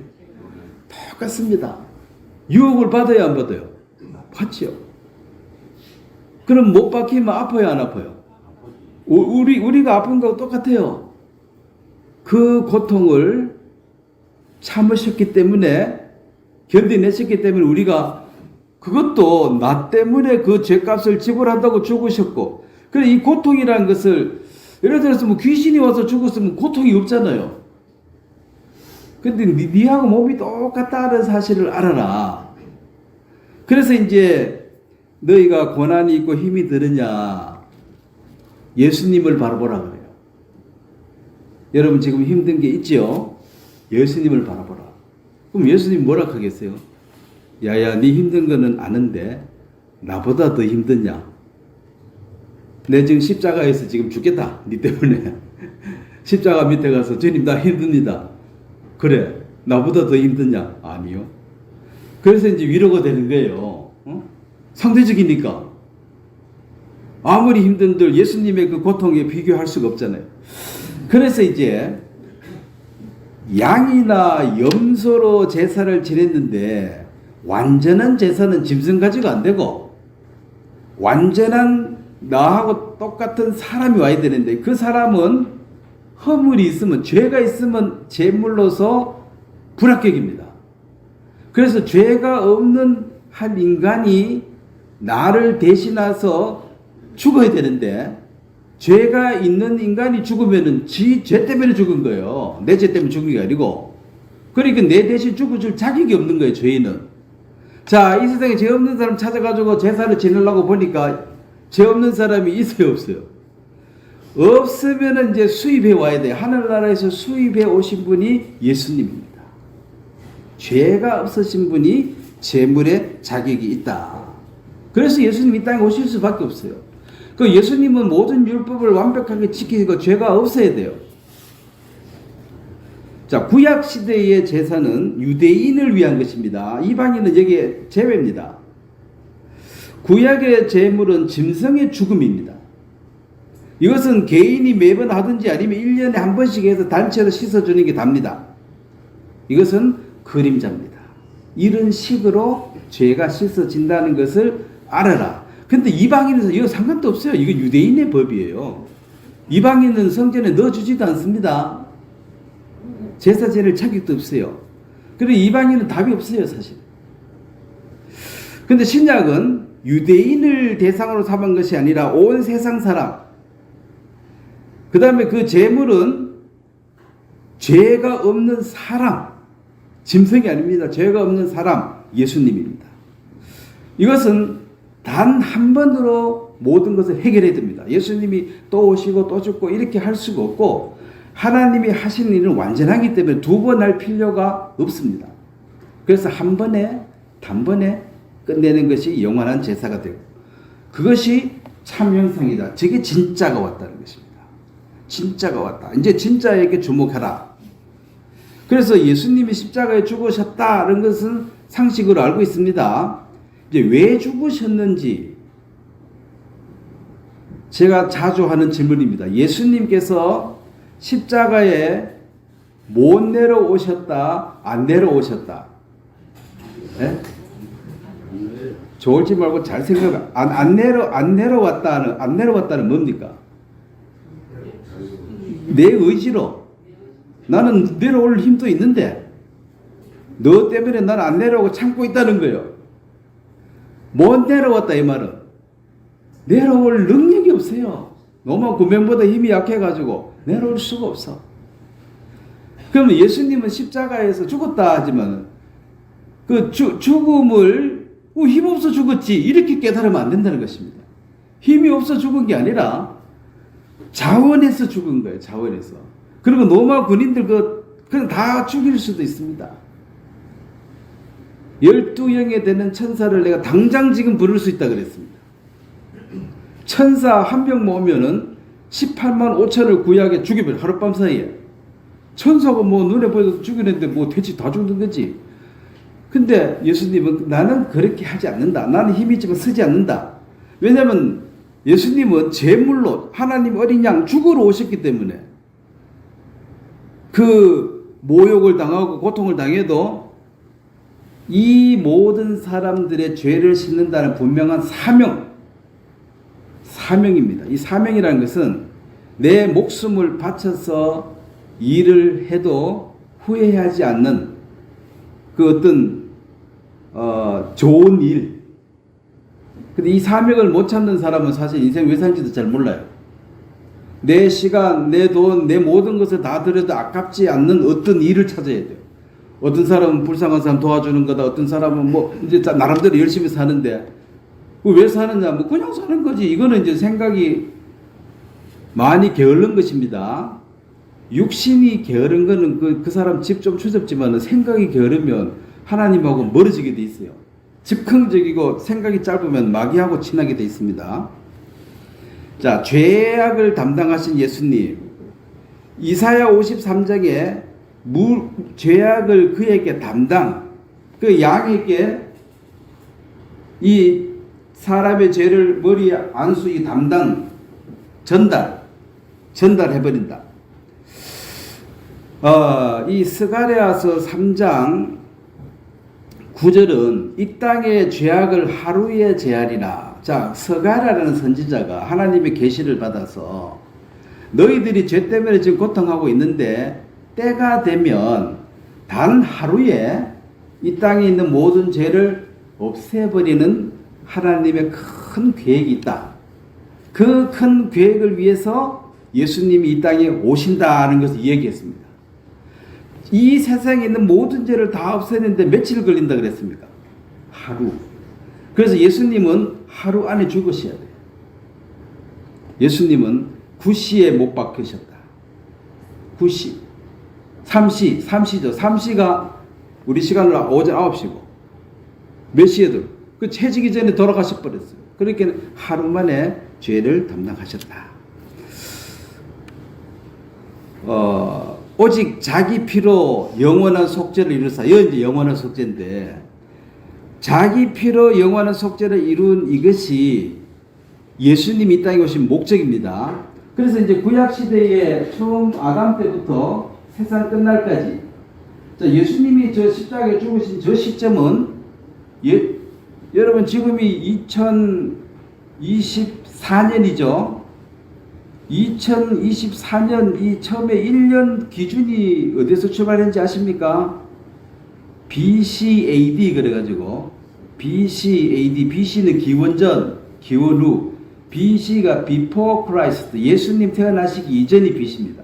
똑같습니다. 유혹을 받아요, 안 받아요? 받죠. 그럼 못 박히면 아파요, 안 아파요? 우리가 아픈 거하고 똑같아요. 그 고통을 참으셨기 때문에, 견디내셨기 때문에 우리가 그것도 나 때문에 그 죄값을 지불한다고 죽으셨고, 그래 이 고통이라는 것을, 예를 들어서 뭐 귀신이 와서 죽었으면 고통이 없잖아요. 근데 니하고 몸이 똑같다는 사실을 알아라. 그래서 이제 너희가 고난이 있고 힘이 드느냐, 예수님을 바라보라 그래요. 여러분 지금 힘든 게 있죠? 예수님을 바라보라. 그럼 예수님 뭐라 하겠어요? 야야, 네 힘든 거는 아는데 나보다 더 힘드냐? 내 지금 십자가에서 지금 죽겠다. 네 때문에. 십자가 밑에 가서 주님 나 힘듭니다. 그래, 나보다 더 힘드냐? 아니요. 그래서 이제 위로가 되는 거예요. 상대적이니까. 아무리 힘든들 예수님의 그 고통에 비교할 수가 없잖아요. 그래서 이제 양이나 염소로 제사를 지냈는데 완전한 제사는 짐승 가지고 안 되고 완전한 나하고 똑같은 사람이 와야 되는데 그 사람은 허물이 있으면, 죄가 있으면 제물로서 불합격입니다. 그래서 죄가 없는 한 인간이 나를 대신해서 죽어야 되는데, 죄가 있는 인간이 죽으면은 지 죄 때문에 죽은 거예요. 내 죄 때문에 죽은 게 아니고. 그러니까 내 대신 죽어줄 자격이 없는 거예요, 죄인은. 자, 이 세상에 죄 없는 사람 찾아가지고 제사를 지내려고 보니까 죄 없는 사람이 있어요, 없어요? 없으면은 이제 수입해 와야 돼요. 하늘나라에서 수입해 오신 분이 예수님입니다. 죄가 없으신 분이 제물의 자격이 있다. 그래서 예수님이 이 땅에 오실 수밖에 없어요. 그 예수님은 모든 율법을 완벽하게 지키고 죄가 없어야 돼요. 자, 구약 시대의 제사는 유대인을 위한 것입니다. 이방인은 여기에 제외입니다. 구약의 제물은 짐승의 죽음입니다. 이것은 개인이 매번 하든지 아니면 1년에 한 번씩 해서 단체로 씻어주는 게 답니다. 이것은 그림자입니다. 이런 식으로 죄가 씻어진다는 것을 알아라. 근데 이방인은 이거 상관도 없어요. 이건 유대인의 법이에요. 이방인은 성전에 넣어주지도 않습니다. 제사 지낼 자격도 없어요. 그리고 이방인은 답이 없어요, 사실. 근데 신약은 유대인을 대상으로 삼은 것이 아니라 온 세상 사람. 그 다음에 그 제물은 죄가 없는 사람. 짐승이 아닙니다. 죄가 없는 사람, 예수님입니다. 이것은 단 한 번으로 모든 것을 해결해야 됩니다. 예수님이 또 오시고 또 죽고 이렇게 할 수가 없고, 하나님이 하시는 일은 완전하기 때문에 두 번 할 필요가 없습니다. 그래서 한 번에 단번에 끝내는 것이 영원한 제사가 되고, 그것이 참 형상이다. 저게 진짜가 왔다는 것입니다. 진짜가 왔다. 이제 진짜에게 주목하라. 그래서 예수님이 십자가에 죽으셨다는 것은 상식으로 알고 있습니다. 이제 왜 죽으셨는지 제가 자주 하는 질문입니다. 예수님께서 십자가에 못 내려오셨다, 안 내려오셨다? 네? 좋을지 말고 잘 생각해. 안 내려왔다는 뭡니까? 내 의지로. 나는 내려올 힘도 있는데 너 때문에 난 안 내려오고 참고 있다는 거예요. 못 내려왔다 이 말은 내려올 능력이 없어요. 너무 구명보다 힘이 약해가지고 내려올 수가 없어. 그러면 예수님은 십자가에서 죽었다 하지만 그 죽음을 힘없어 죽었지 이렇게 깨달으면 안 된다는 것입니다. 힘이 없어 죽은 게 아니라 자원해서 죽은 거예요. 자원해서. 그리고 로마 군인들 그냥 다 죽일 수도 있습니다. 12영에 되는 천사를 내가 당장 지금 부를 수 있다 그랬습니다. 천사 한 명 모으면은 18만 5천을 구약에 죽여버려. 하룻밤 사이에. 천사가 뭐 눈에 보여도 죽이는데 뭐 대체 다 죽는 거지. 근데 예수님은 나는 그렇게 하지 않는다. 나는 힘이 있지만 쓰지 않는다. 왜냐하면 예수님은 제물로 하나님 어린 양 죽으러 오셨기 때문에 그 모욕을 당하고 고통을 당해도 이 모든 사람들의 죄를 씻는다는 분명한 사명입니다. 이 사명이라는 것은 내 목숨을 바쳐서 일을 해도 후회하지 않는 그 어떤 좋은 일. 근데 이 사명을 못 찾는 사람은 사실 인생 왜 사는지도 잘 몰라요. 내 시간, 내 돈, 내 모든 것을 다 들여도 아깝지 않는 어떤 일을 찾아야 돼요. 어떤 사람은 불쌍한 사람 도와주는 거다. 어떤 사람은 뭐 이제 나름대로 열심히 사는데 왜 사느냐? 뭐 그냥 사는 거지. 이거는 이제 생각이 많이 게으른 것입니다. 육신이 게으른 거는 그 사람 집 좀 추접지만 생각이 게으르면 하나님하고 멀어지게 돼 있어요. 즉흥적이고 생각이 짧으면 마귀하고 친하게 돼 있습니다. 자, 죄악을 담당하신 예수님. 이사야 53장에 죄악을 그에게 그 양에게 이 사람의 죄를 머리에 안수 이 담당 전달해버린다. 이 스가랴서 3장 9절은 이 땅의 죄악을 하루에 제하리라. 자, 스가랴라는 선지자가 하나님의 계시를 받아서 너희들이 죄 때문에 지금 고통하고 있는데 때가 되면 단 하루에 이 땅에 있는 모든 죄를 없애버리는 하나님의 큰 계획이 있다. 그 큰 계획을 위해서 예수님이 이 땅에 오신다는 것을 얘기했습니다. 이 세상에 있는 모든 죄를 다 없애는데 며칠 걸린다 그랬습니까? 하루. 그래서 예수님은 하루 안에 죽으셔야 돼요. 예수님은 9시에 못 박히셨다. 9시. 3시죠. 3시가 우리 시간으로 오전 9시고. 몇 시에도 그 채지기 전에 돌아가셔 버렸어요. 그렇게 하루 만에 죄를 담당하셨다. 오직 자기 피로 영원한 속죄를 이루사. 이건 이제 영원한 속죄인데, 자기 피로 영원한 속죄를 이룬 이것이 예수님이 이 땅에 오신 목적입니다. 그래서 이제 구약 시대에 처음 아담 때부터 세상 끝날까지, 자, 예수님이 저 십자가에 죽으신 저 시점은 여러분 지금이 2024년이죠. 2024년 이 처음에 1년 기준이 어디서 출발했는지 아십니까? BCAD 그래가지고 BCAD, BC는 기원전, 기원 후, BC가 Before Christ, 예수님 태어나시기 이전이 BC입니다.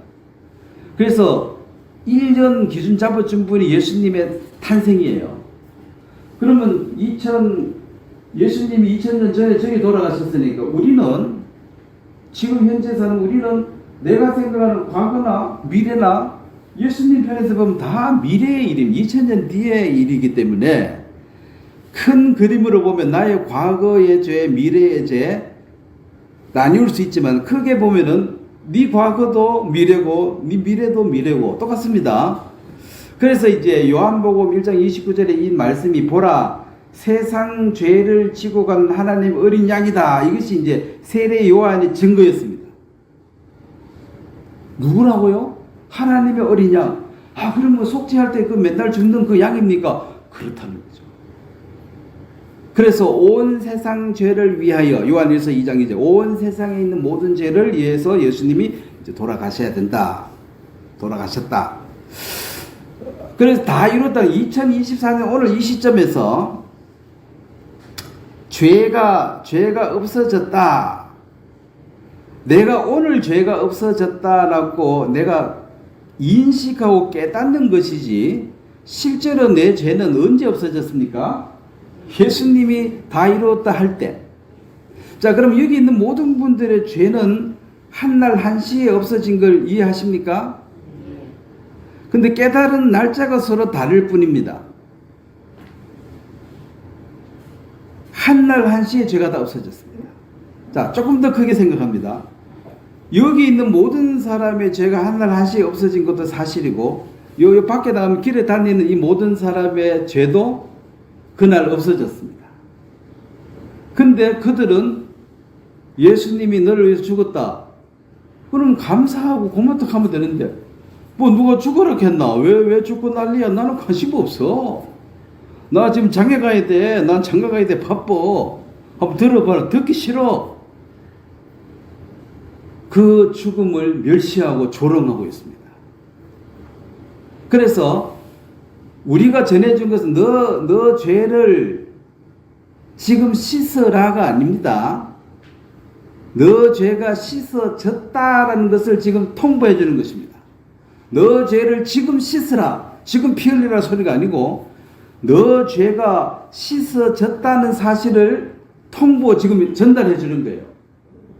그래서 1년 기준 잡아준 분이 예수님의 탄생이에요. 그러면 예수님이 2000년 전에 저기 돌아가셨으니까 우리는 지금 현재 사는 우리는 내가 생각하는 과거나 미래나 예수님 편에서 보면 다 미래의 일입니다. 2000년 뒤의 일이기 때문에 큰 그림으로 보면 나의 과거의 죄, 미래의 죄 나뉘을 수 있지만 크게 보면은 네 과거도 미래고 네 미래도 미래고 똑같습니다. 그래서 이제 요한복음 1장 29절에 이 말씀이 보라 세상 죄를 지고 간 하나님 어린 양이다. 이것이 이제 세례 요한의 증거였습니다. 누구라고요? 하나님의 어린 양. 아, 그러면 속죄할 때 그 맨날 죽는 그 양입니까? 그렇다는 거죠. 그래서 온 세상 죄를 위하여 요한일서 2장 이제 온 세상에 있는 모든 죄를 위해서 예수님이 이제 돌아가셔야 된다. 돌아가셨다. 그래서 다 이뤘다. 2024년 오늘 이 시점에서 죄가 없어졌다. 내가 오늘 죄가 없어졌다라고 내가 인식하고 깨닫는 것이지 실제로 내 죄는 언제 없어졌습니까? 예수님이 다 이루었다 할 때. 자, 그럼 여기 있는 모든 분들의 죄는 한날 한시에 없어진 걸 이해하십니까? 근데 깨달은 날짜가 서로 다를 뿐입니다. 한날 한시에 죄가 다 없어졌습니다. 자, 조금 더 크게 생각합니다. 여기 있는 모든 사람의 죄가 한날 한시에 없어진 것도 사실이고 요 밖에 나가면 길에 다니는 이 모든 사람의 죄도 그날 없어졌습니다. 근데 그들은 예수님이 너를 위해서 죽었다. 그럼 감사하고 고맙다 하면 되는데 뭐 누가 죽으라 했나? 왜 죽고 난리야? 나는 관심 없어. 나 지금 장가 가야 돼. 난 장가 가야 돼. 바빠. 한번 들어봐라. 듣기 싫어. 그 죽음을 멸시하고 조롱하고 있습니다. 그래서 우리가 전해준 것은 너 죄를 지금 씻으라가 아닙니다. 너 죄가 씻어졌다라는 것을 지금 통보해 주는 것입니다. 너 죄를 지금 씻으라. 지금 피 흘리라 소리가 아니고 너 죄가 씻어졌다는 사실을 지금 전달해 주는 거예요.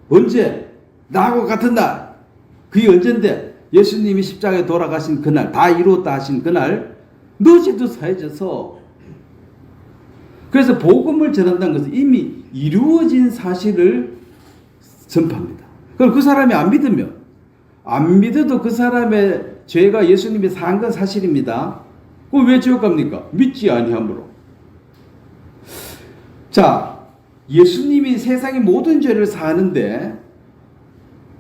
언제? 나하고 같은 날. 그게 언젠데? 예수님이 십자가에 돌아가신 그날, 다 이루었다 하신 그날, 너 죄도 사해져서. 그래서 복음을 전한다는 것은 이미 이루어진 사실을 전파합니다. 그럼 그 사람이 안 믿어도 그 사람의 죄가 예수님이 사한 건 사실입니다. 그럼 왜 지옥 갑니까? 믿지 아니함으로. 자, 예수님이 세상의 모든 죄를 사하는데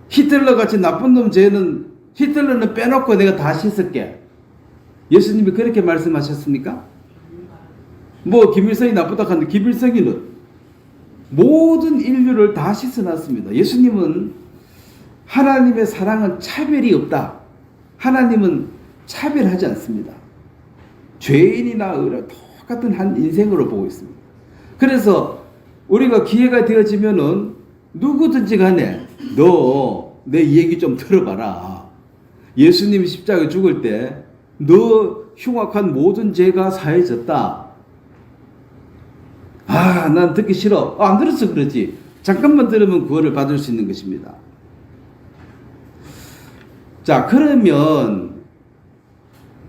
히틀러 같이 나쁜 놈 죄는 히틀러는 빼놓고 내가 다 씻을게. 예수님이 그렇게 말씀하셨습니까? 뭐 김일성이 나쁘다 하는데 김일성이는 모든 인류를 다 씻어놨습니다. 예수님은 하나님의 사랑은 차별이 없다. 하나님은 차별하지 않습니다. 죄인이나 의를 똑같은 한 인생으로 보고 있습니다. 그래서 우리가 기회가 되어지면은 누구든지 간에 너 내 얘기 좀 들어봐라. 예수님 십자가에 죽을 때 너 흉악한 모든 죄가 사해졌다. 아, 난 듣기 싫어. 안 들었어 그러지. 잠깐만 들으면 구원을 받을 수 있는 것입니다. 자, 그러면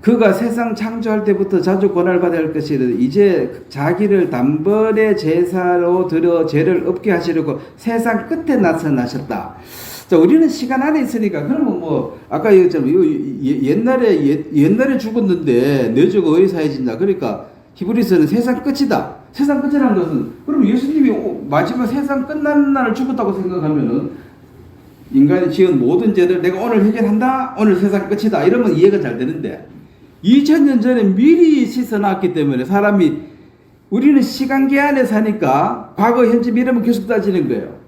그가 세상 창조할 때부터 자주 고난을 받아야 할 것이 이제 자기를 단번에 제사로 드려 죄를 없게 하시려고 세상 끝에 나타나셨다. 자, 우리는 시간 안에 있으니까 그러면 뭐 아까 얘기했잖아요. 옛날에 죽었는데 내 죄가 왜 사해진다. 그러니까 히브리서는 세상 끝이다. 세상 끝이라는 것은 그럼 예수님이 마지막 세상 끝나는 날을 죽었다고 생각하면은 인간이 지은 모든 죄를 내가 오늘 해결한다. 오늘 세상 끝이다. 이러면 이해가 잘 되는데 2000년 전에 미리 씻어놨기 때문에 사람이 우리는 시간계 안에 사니까 과거, 현재, 미래만 계속 따지는 거예요.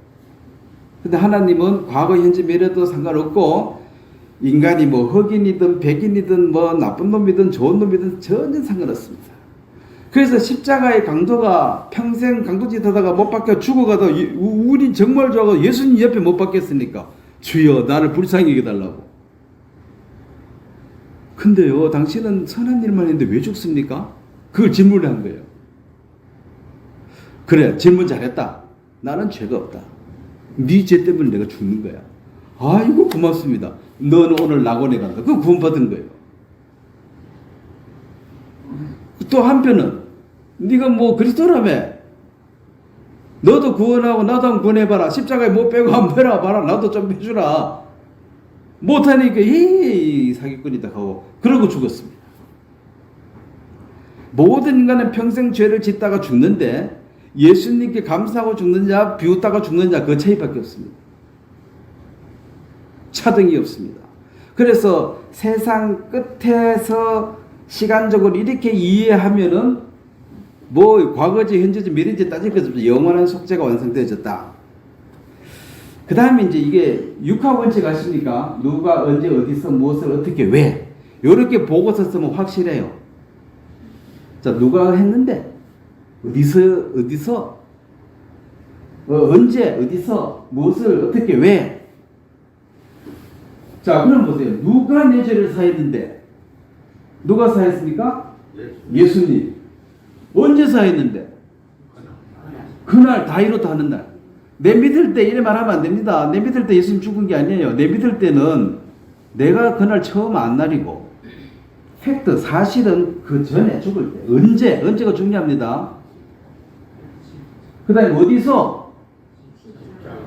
근데 하나님은 과거, 현재, 미래도 상관없고 인간이 뭐 흑인이든 백인이든 뭐 나쁜 놈이든 좋은 놈이든 전혀 상관없습니다. 그래서 십자가의 강도가 평생 강도짓 하다가 못 박혀 죽어가도 우린 정말 좋아서 예수님 옆에 못 박혔으니까 주여 나를 불쌍히 여겨달라고. 근데요 당신은 선한 일만 했는데 왜 죽습니까? 그걸 질문을 한 거예요. 그래 질문 잘했다. 나는 죄가 없다. 네 죄 때문에 내가 죽는 거야. 아이고 고맙습니다. 너는 오늘 낙원에 간다. 그거 구원받은 거예요. 또 한편은 네가 뭐 그리스도라며 너도 구원하고 나도 한번 구원해봐라. 십자가에 못 빼고 한번 빼라봐라. 나도 좀 빼주라. 못하니까 이 사기꾼이다 하고 그러고 죽었습니다. 모든 인간은 평생 죄를 짓다가 죽는데 예수님께 감사하고 죽느냐 비웃다가 죽느냐 그 차이밖에 없습니다. 차등이 없습니다. 그래서 세상 끝에서 시간적으로 이렇게 이해하면은 뭐 과거지 현재지 미래지 따질 것 없이 영원한 속죄가 완성되어졌다. 그 다음에 이제 이게 육하 원칙 아십니까? 누가 언제 어디서 무엇을 어떻게 왜 이렇게 보고서 쓰면 확실해요. 자 누가 했는데 어디서 언제 어디서 무엇을 어떻게 왜. 자 그럼 보세요. 누가 내 죄를 사했는데 누가 사했습니까? 예수님. 언제 사했는데? 그날 다이로트 하는 날. 내 믿을 때 이래 말하면 안 됩니다. 내 믿을 때 예수님 죽은 게 아니에요. 내 믿을 때는 내가 그날 처음 안 날이고 팩트 사실은 그 전에 죽을 때 언제가 중요합니다. 그 다음에 어디서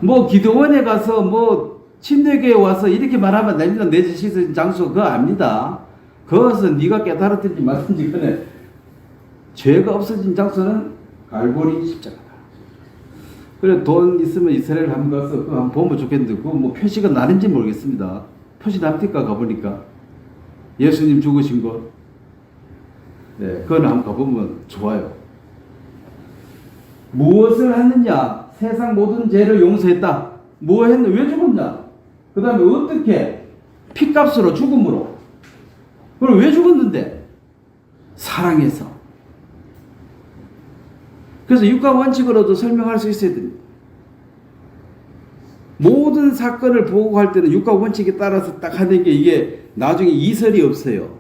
뭐 기도원에 가서 뭐 침례교에 와서 이렇게 말하면 안 됩니다. 내 씻은 장소 그거 압니다. 그것은 네가 깨달았든지 말든지 간에 죄가 없어진 장소는 갈보리 십자가다. 그래 돈 있으면 이스라엘 한번 가서 그거 한번 보면 좋겠는데 그거 뭐 표시가 나는지 모르겠습니다. 표시 납니까 가보니까 예수님 죽으신 곳. 네, 그건 한번 가보면 좋아요. 무엇을 했느냐? 세상 모든 죄를 용서했다. 뭐 했느? 왜 죽었냐? 그 다음에 어떻게? 피값으로 죽음으로. 그럼 왜 죽었는데? 사랑해서. 그래서 육가 원칙으로도 설명할 수 있어야 됩니다. 모든 사건을 보고할 때는 육가 원칙에 따라서 딱 하는 게 이게 나중에 이설이 없어요.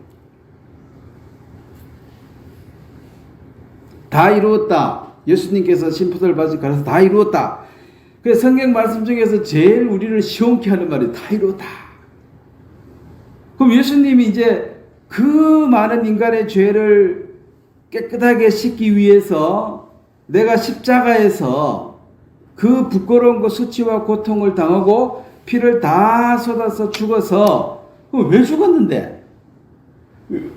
다 이루었다. 예수님께서 심포도를 받으시고 가서 다 이루었다. 그래서 성경 말씀 중에서 제일 우리를 시원케 하는 말이 다 이루었다. 그럼 예수님이 이제 그 많은 인간의 죄를 깨끗하게 씻기 위해서 내가 십자가에서 그 부끄러운 것 수치와 고통을 당하고 피를 다 쏟아서 죽어서 왜 죽었는데?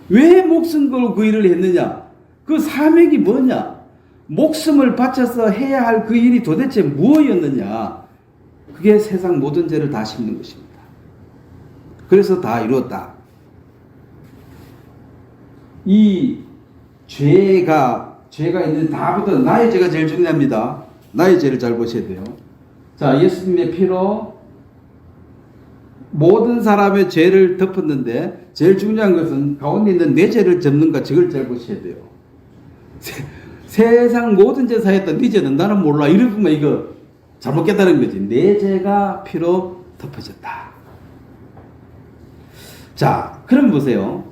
왜 목숨 걸고 그 일을 했느냐? 그 사명이 뭐냐? 목숨을 바쳐서 해야 할 그 일이 도대체 무엇이었느냐? 그게 세상 모든 죄를 다 씹는 것입니다. 그래서 다 이루었다. 이 죄가 있는 다부터 나의 죄가 제일 중요합니다. 나의 죄를 잘 보셔야 돼요. 자, 예수님의 피로 모든 사람의 죄를 덮었는데 제일 중요한 것은 가운데 있는 내 죄를 접는가, 저걸 잘 보셔야 돼요. 세상 모든 죄 사했던 네 죄는 나는 몰라 이러면 이거 잘못 깨달은 거지. 내 죄가 피로 덮어졌다. 자, 그럼 보세요.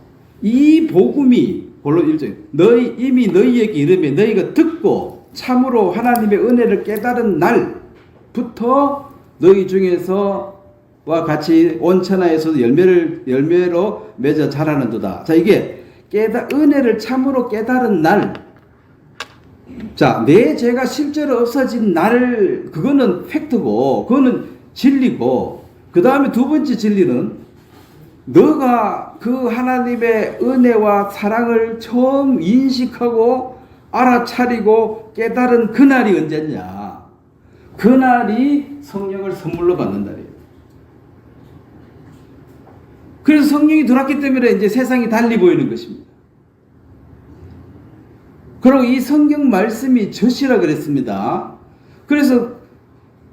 이 복음이 본론 1절 이미 너희에게 이르며 너희가 듣고 참으로 하나님의 은혜를 깨달은 날부터 너희 중에서 와 같이 온 천하에서도 열매로 맺어 자라는도다. 자, 이게 은혜를 참으로 깨달은 날. 자, 내 죄가 실제로 없어진 날, 그거는 팩트고, 그거는 진리고, 그 다음에 두 번째 진리는 너가 그 하나님의 은혜와 사랑을 처음 인식하고 알아차리고 깨달은 그날이 언제냐? 그날이 성령을 선물로 받는 날이에요. 그래서 성령이 들어왔기 때문에 이제 세상이 달리 보이는 것입니다. 그리고 이 성경 말씀이 젖이라 그랬습니다. 그래서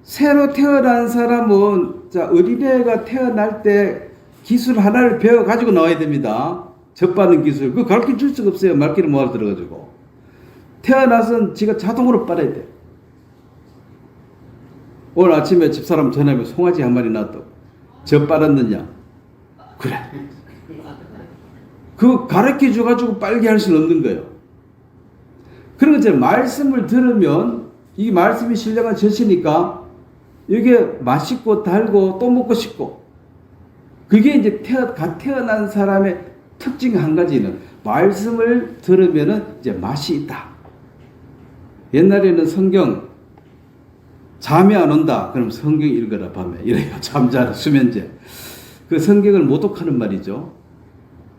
새로 태어난 사람은 자, 어린애가 태어날 때 기술 하나를 배워 가지고 나와야 됩니다. 젖바는 기술. 그거 가르쳐 줄 수가 없어요. 말귀를 못 알아들어가지고. 태어나서는 지가 자동으로 빨아야 돼. 오늘 아침에 집사람 전화하면 송아지 한 마리 낳았다고. 젖 빨았느냐? 그래. 그거 가르쳐 줘가지고 빨게 할 수는 없는 거예요. 그런 것처럼 말씀을 들으면 이 말씀이 신령한 젖이니까 이게 맛있고 달고 또 먹고 싶고, 그게 이제 갓 태어난 사람의 특징 한 가지는 말씀을 들으면은 이제 맛이 있다. 옛날에는 성경 잠이 안 온다. 그럼 성경 읽어라 밤에 이래요. 잠자라 수면제. 그 성경을 모독하는 말이죠.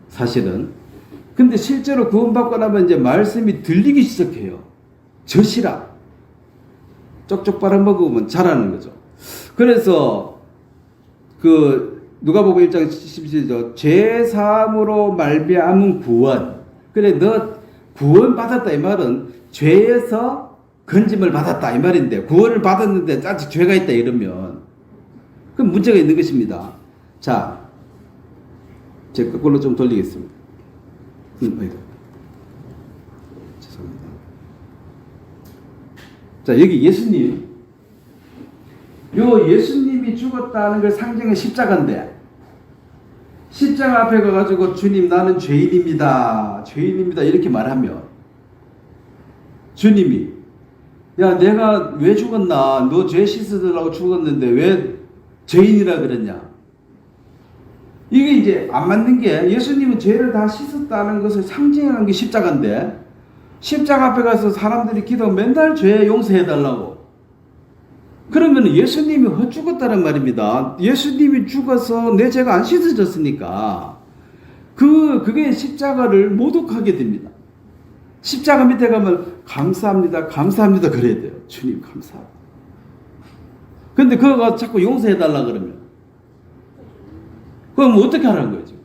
사실은. 근데 실제로 구원받고 나면 이제 말씀이 들리기 시작해요. 젖이라. 쪽쪽 빨아먹으면 자라는 거죠. 그래서 누가복음 1장 17절 죄 사함으로 말미암은 구원. 그래 너 구원 받았다 이 말은 죄에서 건짐을 받았다 이 말인데, 구원을 받았는데 아직 죄가 있다 이러면 그럼 문제가 있는 것입니다. 자, 제가 거꾸로 좀 돌리겠습니다. 죄송합니다. 자, 여기 예수님이 죽었다는 걸 상징은 십자가인데, 십자가 앞에 가가지고 주님 나는 죄인입니다 이렇게 말하면 주님이 야 내가 왜 죽었나, 너 죄 씻어달라고 죽었는데 왜 죄인이라 그랬냐, 이게 이제 안 맞는 게, 예수님은 죄를 다 씻었다는 것을 상징하는 게 십자가인데, 십자가 앞에 가서 사람들이 기도 맨날 죄 용서해달라고. 그러면 예수님이 헛죽었다는 말입니다. 예수님이 죽어서 내 죄가 안 씻어졌으니까 그게 십자가를 모독하게 됩니다. 십자가 밑에 가면 감사합니다 그래야 돼요. 주님 감사합니다. 근데 그거가 자꾸 용서해달라 그러면 그럼 어떻게 하라는 거죠?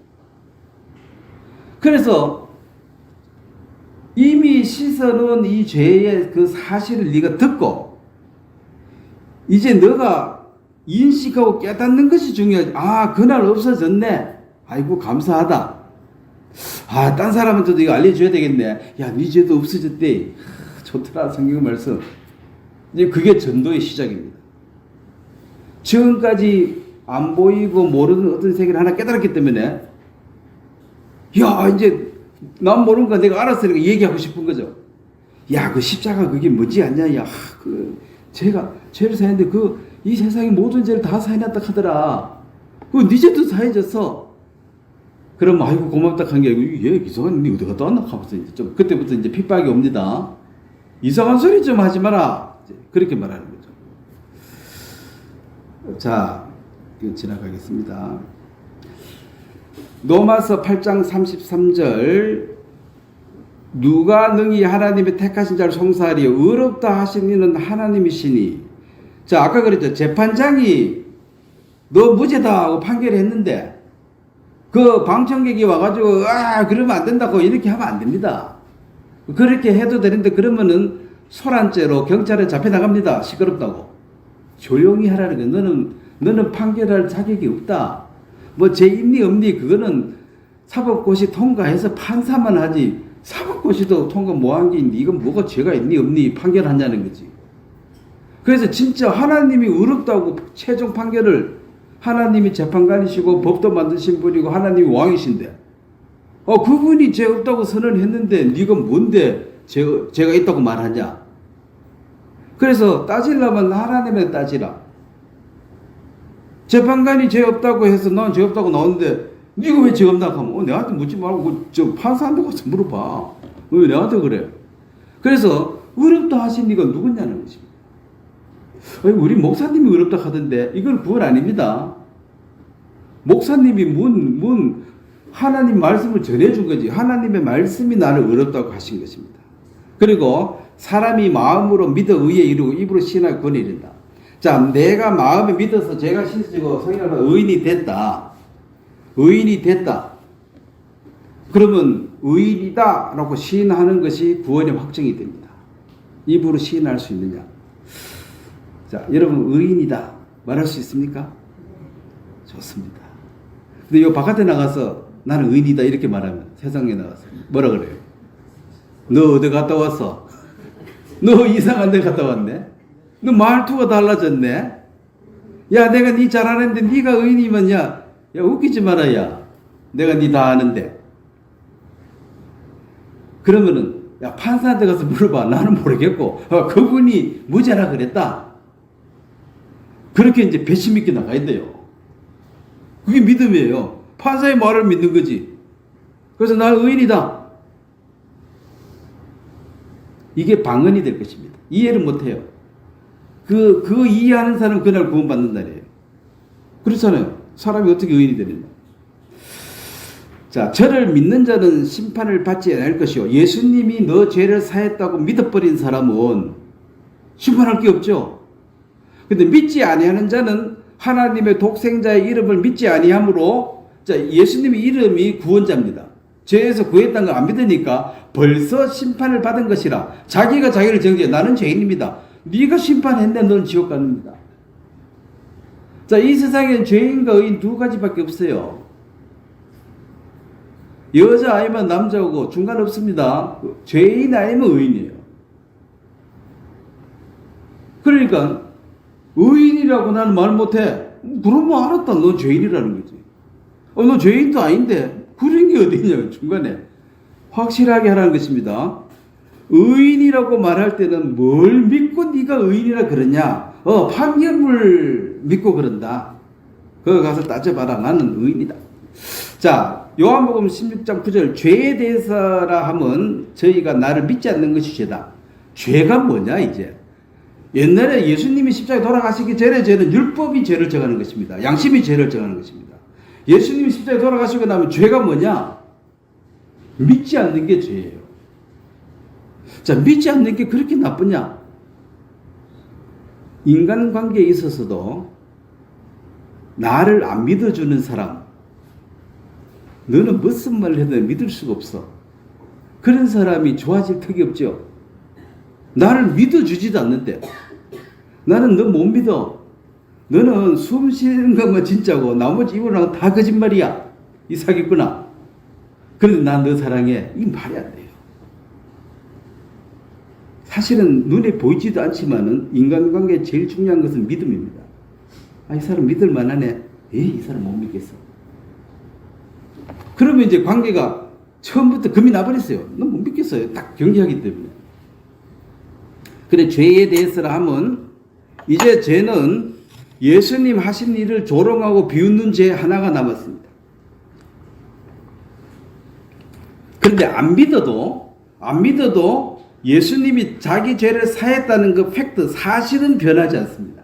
그래서 이미 씻어놓은 이 죄의 그 사실을 네가 듣고 이제 너가 인식하고 깨닫는 것이 중요하지. 아, 그날 없어졌네. 아이고 감사하다. 아, 딴 사람한테도 이거 알려줘야 되겠네. 야, 네 죄도 없어졌대. 좋더라 성경 말씀. 이제 그게 전도의 시작입니다. 지금까지 안 보이고 모르는 어떤 세계를 하나 깨달았기 때문에 야 이제 난 모르는 거 내가 알았으니까 얘기하고 싶은 거죠. 야, 그 십자가 그게 뭐지 않냐. 야, 제가 죄를 사했는데 이 세상의 모든 죄를 다 사해놨다 하더라. 네 죄도 사해졌어. 그럼 아이고 고맙다 한 게 아니고 얘 이상한 니 어디 갔다 왔나 하면서 이제 좀 그때부터 이제 핍박이 옵니다. 이상한 소리 좀 하지 마라. 그렇게 말하는 거죠. 자, 이거 지나가겠습니다. 로마서 8장 33절 누가 능히 하나님의 택하신 자를 송사하리요 의롭다 하신 이는 하나님이시니. 자, 아까 그랬죠. 재판장이 너 무죄다 하고 판결했는데 그 방청객이 와가지고 그러면 안 된다고 이렇게 하면 안 됩니다. 그렇게 해도 되는데 그러면은 소란죄로 경찰에 잡혀나갑니다. 시끄럽다고. 조용히 하라는 거야. 너는 판결할 자격이 없다. 뭐 죄 있니 없니 그거는 사법고시 통과해서 판사만 하지 사법고시도 통과 못한 게 네가 뭐가 죄가 있니 없니 판결하냐는 거지. 그래서 진짜 하나님이 어렵다고 최종 판결을 하나님이 재판관이시고 법도 만드신 분이고 하나님이 왕이신데 그분이 죄 없다고 선언했는데 네가 뭔데 죄가 있다고 말하냐. 그래서 따지려면 하나님에 따지라. 재판관이 죄 없다고 해서 난 죄 없다고 나오는데 네가 왜 죄 없다고 하면 내한테 묻지 말고 저 판사한테 가서 물어봐. 왜 내한테 그래? 그래서 어렵다 하신 네가 누구냐는 것입니다. 우리 목사님이 어렵다 하던데 이건 구원 아닙니다. 목사님이 하나님 말씀을 전해준 거지. 하나님의 말씀이 나를 어렵다고 하신 것입니다. 그리고 사람이 마음으로 믿어 의에 이르고 입으로 신하여 구원에 이른다. 자, 내가 마음에 믿어서 죄가 씻어지고 성령으로 의인이 됐다. 의인이 됐다. 그러면 의인이다 라고 시인하는 것이 구원의 확정이 됩니다. 입으로 시인할 수 있느냐. 자, 여러분 의인이다 말할 수 있습니까? 좋습니다. 근데 요 바깥에 나가서 나는 의인이다 이렇게 말하면 세상에 나가서 뭐라 그래요? 너 어디 갔다 왔어? 너 이상한 데 갔다 왔네? 너 말투가 달라졌네? 야 내가 네 잘하는데 네가 의인이면 야 웃기지 마라 야. 내가 네 다 아는데. 그러면은 야 판사한테 가서 물어봐. 나는 모르겠고 그분이 무죄라 그랬다. 그렇게 이제 배심 있게 나가야 돼요. 그게 믿음이에요. 판사의 말을 믿는 거지. 그래서 나는 의인이다. 이게 방언이 될 것입니다. 이해를 못해요. 그 이해하는 사람은 그날 구원받는 날이에요. 그렇잖아요. 사람이 어떻게 의인이 되느냐. 자, 저를 믿는 자는 심판을 받지 않을 것이요. 예수님이 너 죄를 사했다고 믿어버린 사람은 심판할 게 없죠. 근데 믿지 아니하는 자는 하나님의 독생자의 이름을 믿지 아니하므로 자, 예수님의 이름이 구원자입니다. 죄에서 구했다는 걸 안 믿으니까 벌써 심판을 받은 것이라. 자기가 자기를 정죄해. 나는 죄인입니다. 네가 심판했네. 너는 지옥 갑니다. 자, 이 세상엔 죄인과 의인 두 가지밖에 없어요. 여자 아니면 남자고 중간 없습니다. 죄인 아니면 의인이에요. 그러니까 의인이라고 나는 말 못해. 그러면 알았다. 넌 죄인이라는 거지. 너 죄인도 아닌데 그런 게 어디 있냐고 중간에 확실하게 하라는 것입니다. 의인이라고 말할 때는 뭘 믿고 네가 의인이라 그러냐? 판결을 믿고 그런다. 그거 가서 따져봐라. 나는 의인이다. 자, 요한복음 16장 9절 죄에 대해서라 하면 저희가 나를 믿지 않는 것이 죄다. 죄가 뭐냐 이제? 옛날에 예수님이 십자가에 돌아가시기 전에 죄는 율법이 죄를 정하는 것입니다. 양심이 죄를 정하는 것입니다. 예수님이 십자가에 돌아가시고 나면 죄가 뭐냐? 믿지 않는 게 죄예요. 자, 믿지 않는 게 그렇게 나쁘냐? 인간관계에 있어서도 나를 안 믿어주는 사람, 너는 무슨 말을 해도 믿을 수가 없어. 그런 사람이 좋아질 턱이 없죠. 나를 믿어주지도 않는데 나는 너 못 믿어. 너는 숨 쉬는 것만 진짜고 나머지 이거랑 다 거짓말이야. 이 사기꾼아. 그런데 난 너 사랑해. 이 말이 안 돼요. 사실은 눈에 보이지도 않지만은 인간관계에 제일 중요한 것은 믿음입니다. 이 사람 믿을 만하네. 이 사람 못 믿겠어. 그러면 이제 관계가 처음부터 금이 나버렸어요. 너 못 믿겠어요. 딱 경계하기 때문에. 그래, 죄에 대해서라 하면 이제 죄는 예수님 하신 일을 조롱하고 비웃는 죄 하나가 남았습니다. 그런데 안 믿어도 예수님이 자기 죄를 사했다는 그 팩트, 사실은 변하지 않습니다.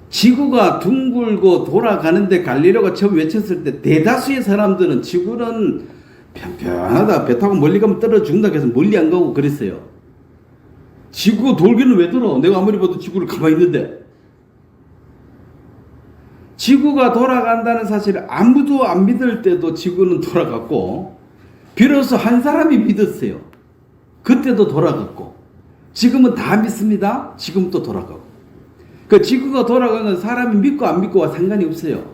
지구가 둥글고 돌아가는데 갈릴레오가 처음 외쳤을 때 대다수의 사람들은 지구는 편편하다. 배 타고 멀리 가면 떨어져 죽는다 해서 멀리 안 가고 그랬어요. 지구가 돌기는 왜 돌아? 내가 아무리 봐도 지구를 가만히 있는데. 지구가 돌아간다는 사실을 아무도 안 믿을 때도 지구는 돌아갔고 비로소 한 사람이 믿었어요. 그때도 돌아갔고 지금은 다 믿습니다. 지금 또 돌아가고. 그 지구가 돌아가는 사람이 믿고 안 믿고와 상관이 없어요.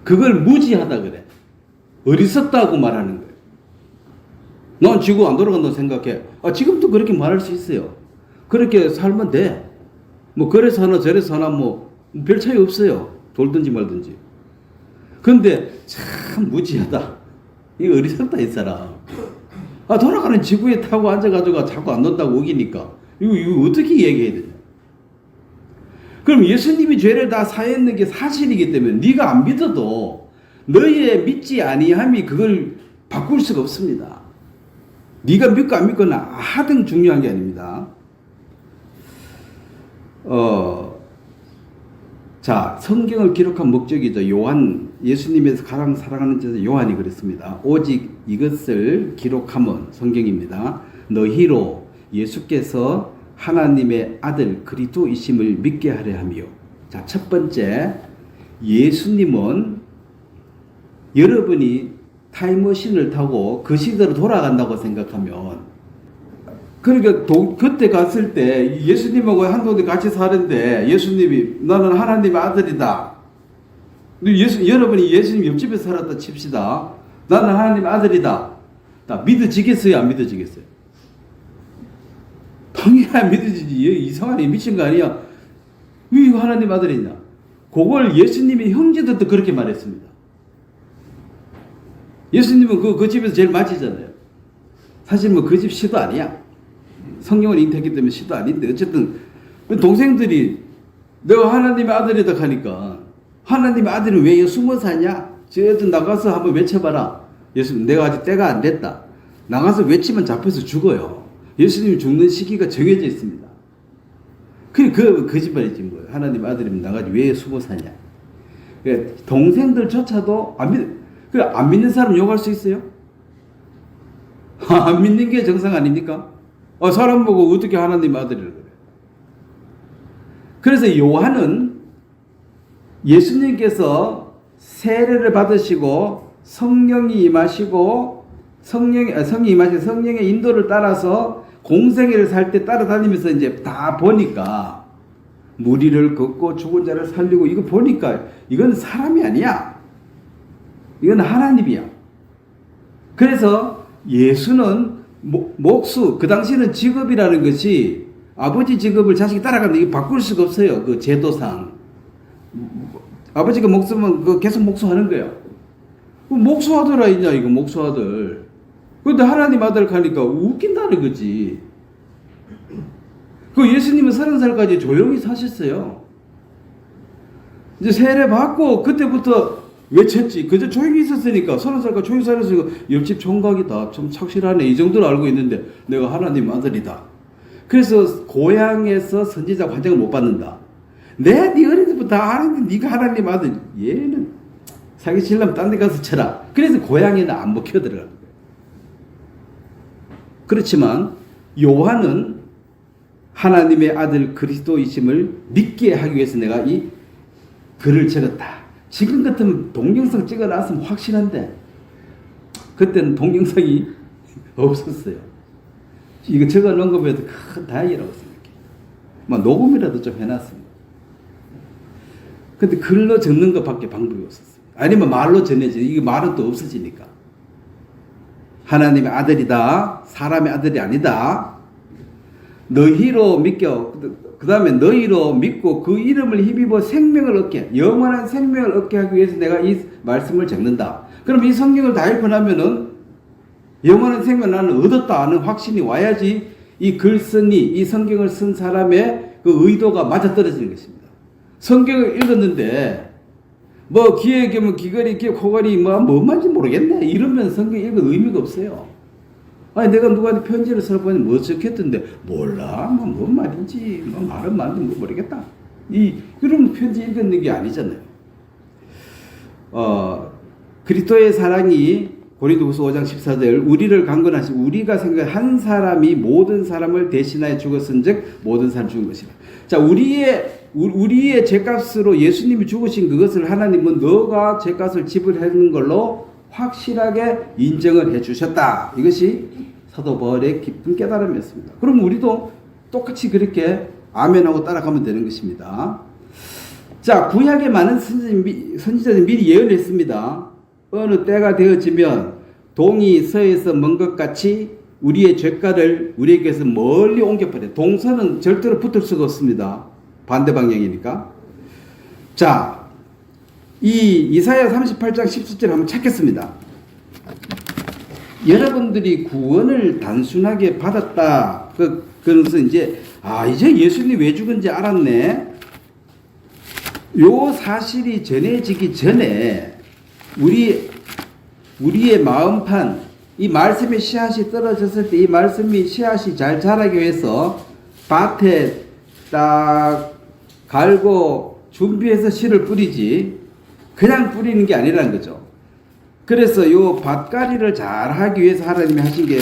그걸 무지하다 그래. 어리석다고 말하는 거예요. 넌 지구 안 돌아간다고 생각해. 지금도 그렇게 말할 수 있어요. 그렇게 살면 돼. 뭐 그래서 하나 저래서 하나 뭐 별 차이 없어요. 돌든지 말든지. 근데 참 무지하다. 이거 어리석다 이 사람. 돌아가는 지구에 타고 앉아가지고 자꾸 안 논다고 우기니까 이거 어떻게 얘기해야 되냐. 그럼 예수님이 죄를 다 사했는 게 사실이기 때문에 네가 안 믿어도 너의 믿지 아니함이 그걸 바꿀 수가 없습니다. 네가 믿고 안 믿거나 하등 중요한 게 아닙니다. 자, 성경을 기록한 목적이죠. 요한, 예수님에서 가장 사랑하는 자 요한이 그랬습니다. 오직 이것을 기록함은 성경입니다. 너희로 예수께서 하나님의 아들 그리스도이심을 믿게 하려 함이요. 자, 첫 번째, 예수님은 여러분이 타임머신을 타고 그 시대로 돌아간다고 생각하면, 그러니까 그때 갔을 때 예수님하고 한동대 같이 사는데 예수님이 나는 하나님의 아들이다. 여러분이 예수님 옆집에 살았다 칩시다. 나는 하나님의 아들이다. 다 믿어지겠어요? 안 믿어지겠어요? 당연히 안 믿어지지. 이상하네. 미친 거 아니야? 왜 하나님 아들이냐? 그걸 예수님의 형제들도 그렇게 말했습니다. 예수님은 그 집에서 제일 맞이잖아요. 사실 뭐 그 집 시도 아니야. 성경을 잉태했기 때문에 시도 아닌데 어쨌든 동생들이 내가 하나님의 아들이다 하니까 하나님의 아들은 왜 숨어 사냐? 저기 나가서 한번 외쳐봐라. 예수님 내가 아직 때가 안 됐다. 나가서 외치면 잡혀서 죽어요. 예수님이 죽는 시기가 정해져 있습니다. 그 거짓말이지 뭐. 하나님의 아들이면 나가지 왜 숨어 사냐? 동생들조차도 안 믿는 사람 욕할 수 있어요? 안 믿는 게 정상 아닙니까? 사람 보고 어떻게 하나님 아들이라고 그래. 그래서 요한은 예수님께서 세례를 받으시고 성령이 임하시고 성령의 인도를 따라서 공생애를 살 때 따라다니면서 이제 다 보니까 무리를 걷고 죽은 자를 살리고 이거 보니까 이건 사람이 아니야. 이건 하나님이야. 그래서 예수는 목수, 그 당시에는 직업이라는 것이 아버지 직업을 자식이 따라가는 게 바꿀 수가 없어요. 그 제도상. 아버지가 목수면 계속 목수하는 거예요. 목수아들아 있냐, 이거 목수아들. 근데 하나님 아들 가니까 웃긴다는 거지. 예수님은 30살까지 조용히 사셨어요. 이제 세례 받고 그때부터 외쳤지. 그저 조용히 있었으니까 30살까지 조용히 살았으니까 옆집 총각이다. 좀 착실하네. 이 정도로 알고 있는데 내가 하나님 아들이다. 그래서 고향에서 선지자 관장을 못 받는다. 네 어릴 때부터 다 아는데 네가 하나님 아들. 얘는 사기치려면 딴 데 가서 쳐라. 그래서 고향에는 안 먹혀 들어가는 거예요. 그렇지만 요한은 하나님의 아들 그리스도이심을 믿게 하기 위해서 내가 이 글을 적었다. 지금 같으면 동영상 찍어놨으면 확실한데 그때는 동영상이 없었어요. 이거 적어놓은 것보다 큰 다행이라고 생각해요. 녹음이라도 좀 해놨습니다. 근데 글로 적는 것밖에 방법이 없었어요. 아니면 말로 전해지. 이게 말은 또 없어지니까. 하나님의 아들이다. 사람의 아들이 아니다. 너희로 믿겨. 그 다음에 너희로 믿고 그 이름을 힘입어 생명을 얻게, 영원한 생명을 얻게 하기 위해서 내가 이 말씀을 적는다. 그럼 이 성경을 다 읽고 나면은 영원한 생명을 나는 얻었다 하는 확신이 와야지 이 글쓴이, 이 성경을 쓴 사람의 그 의도가 맞아떨어지는 것입니다. 성경을 읽었는데 뭐 귀에 끼면 귀걸이, 귀에 코걸이 뭔 말인지 모르겠네. 이러면 성경 읽은 의미가 없어요. 아니 내가 누구한테 편지를 써보니 뭐 적혔던데 몰라. 뭔 말인지 말은 맞는지 모르겠다. 그런 편지 읽는 게 아니잖아요. 그리스도의 사랑이 고린도후서 5장 14절 우리를 강권하시고 우리가 생각한 한 사람이 모든 사람을 대신하여 죽었은즉 모든 사람 죽은 것이라. 자, 우리의 죄값으로 예수님이 죽으신 그것을 하나님은 너가 죄값을 지불하는 걸로 확실하게 인정을 해 주셨다. 이것이 사도 바울의 깊은 깨달음이었습니다. 그럼 우리도 똑같이 그렇게 아멘하고 따라가면 되는 것입니다. 자, 구약의 많은 선지자들이 미리 예언했습니다. 어느 때가 되어지면 동이 서에서 먼 것 같이 우리의 죄가를 우리에게서 멀리 옮겨버려. 동서는 절대로 붙을 수가 없습니다. 반대 방향이니까. 자, 이 이사야 38장 17절 한번 찾겠습니다. 여러분들이 구원을 단순하게 받았다. 그래서 이제 이제 예수님이 왜 죽은지 알았네. 요 사실이 전해지기 전에 우리의 마음판, 이 말씀의 씨앗이 떨어졌을 때 이 말씀이 씨앗이 잘 자라기 위해서 밭에 딱 갈고 준비해서 씨를 뿌리지 그냥 뿌리는 게 아니라는 거죠. 그래서 요 밭갈이를 잘 하기 위해서 하나님이 하신 게,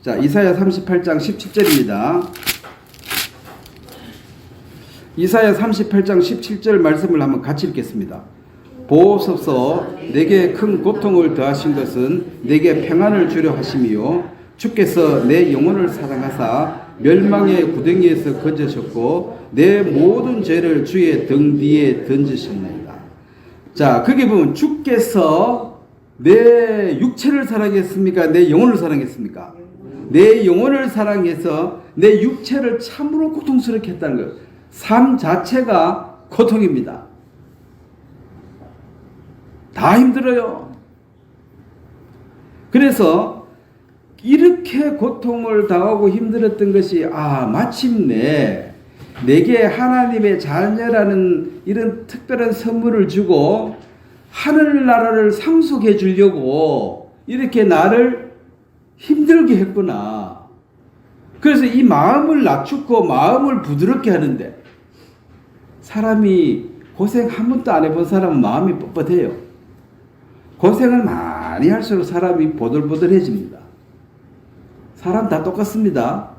자, 이사야 38장 17절입니다. 이사야 38장 17절 말씀을 한번 같이 읽겠습니다. 보옵소서, 내게 큰 고통을 더하신 것은 내게 평안을 주려 하심이요 주께서 내 영혼을 사랑하사 멸망의 구덩이에서 건져셨고 내 모든 죄를 주의 등 뒤에 던지셨나이다. 자, 거기 보면 주께서 내 육체를 사랑했습니까? 내 영혼을 사랑했습니까? 내 영혼을 사랑해서 내 육체를 참으로 고통스럽게 했다는 거예요. 삶 자체가 고통입니다. 다 힘들어요. 그래서 이렇게 고통을 당하고 힘들었던 것이 마침내 내게 하나님의 자녀라는 이런 특별한 선물을 주고 하늘나라를 상속해 주려고 이렇게 나를 힘들게 했구나. 그래서 이 마음을 낮추고 마음을 부드럽게 하는데, 사람이 고생 한 번도 안 해본 사람은 마음이 뻣뻣해요. 고생을 많이 할수록 사람이 보들보들해집니다. 사람 다 똑같습니다.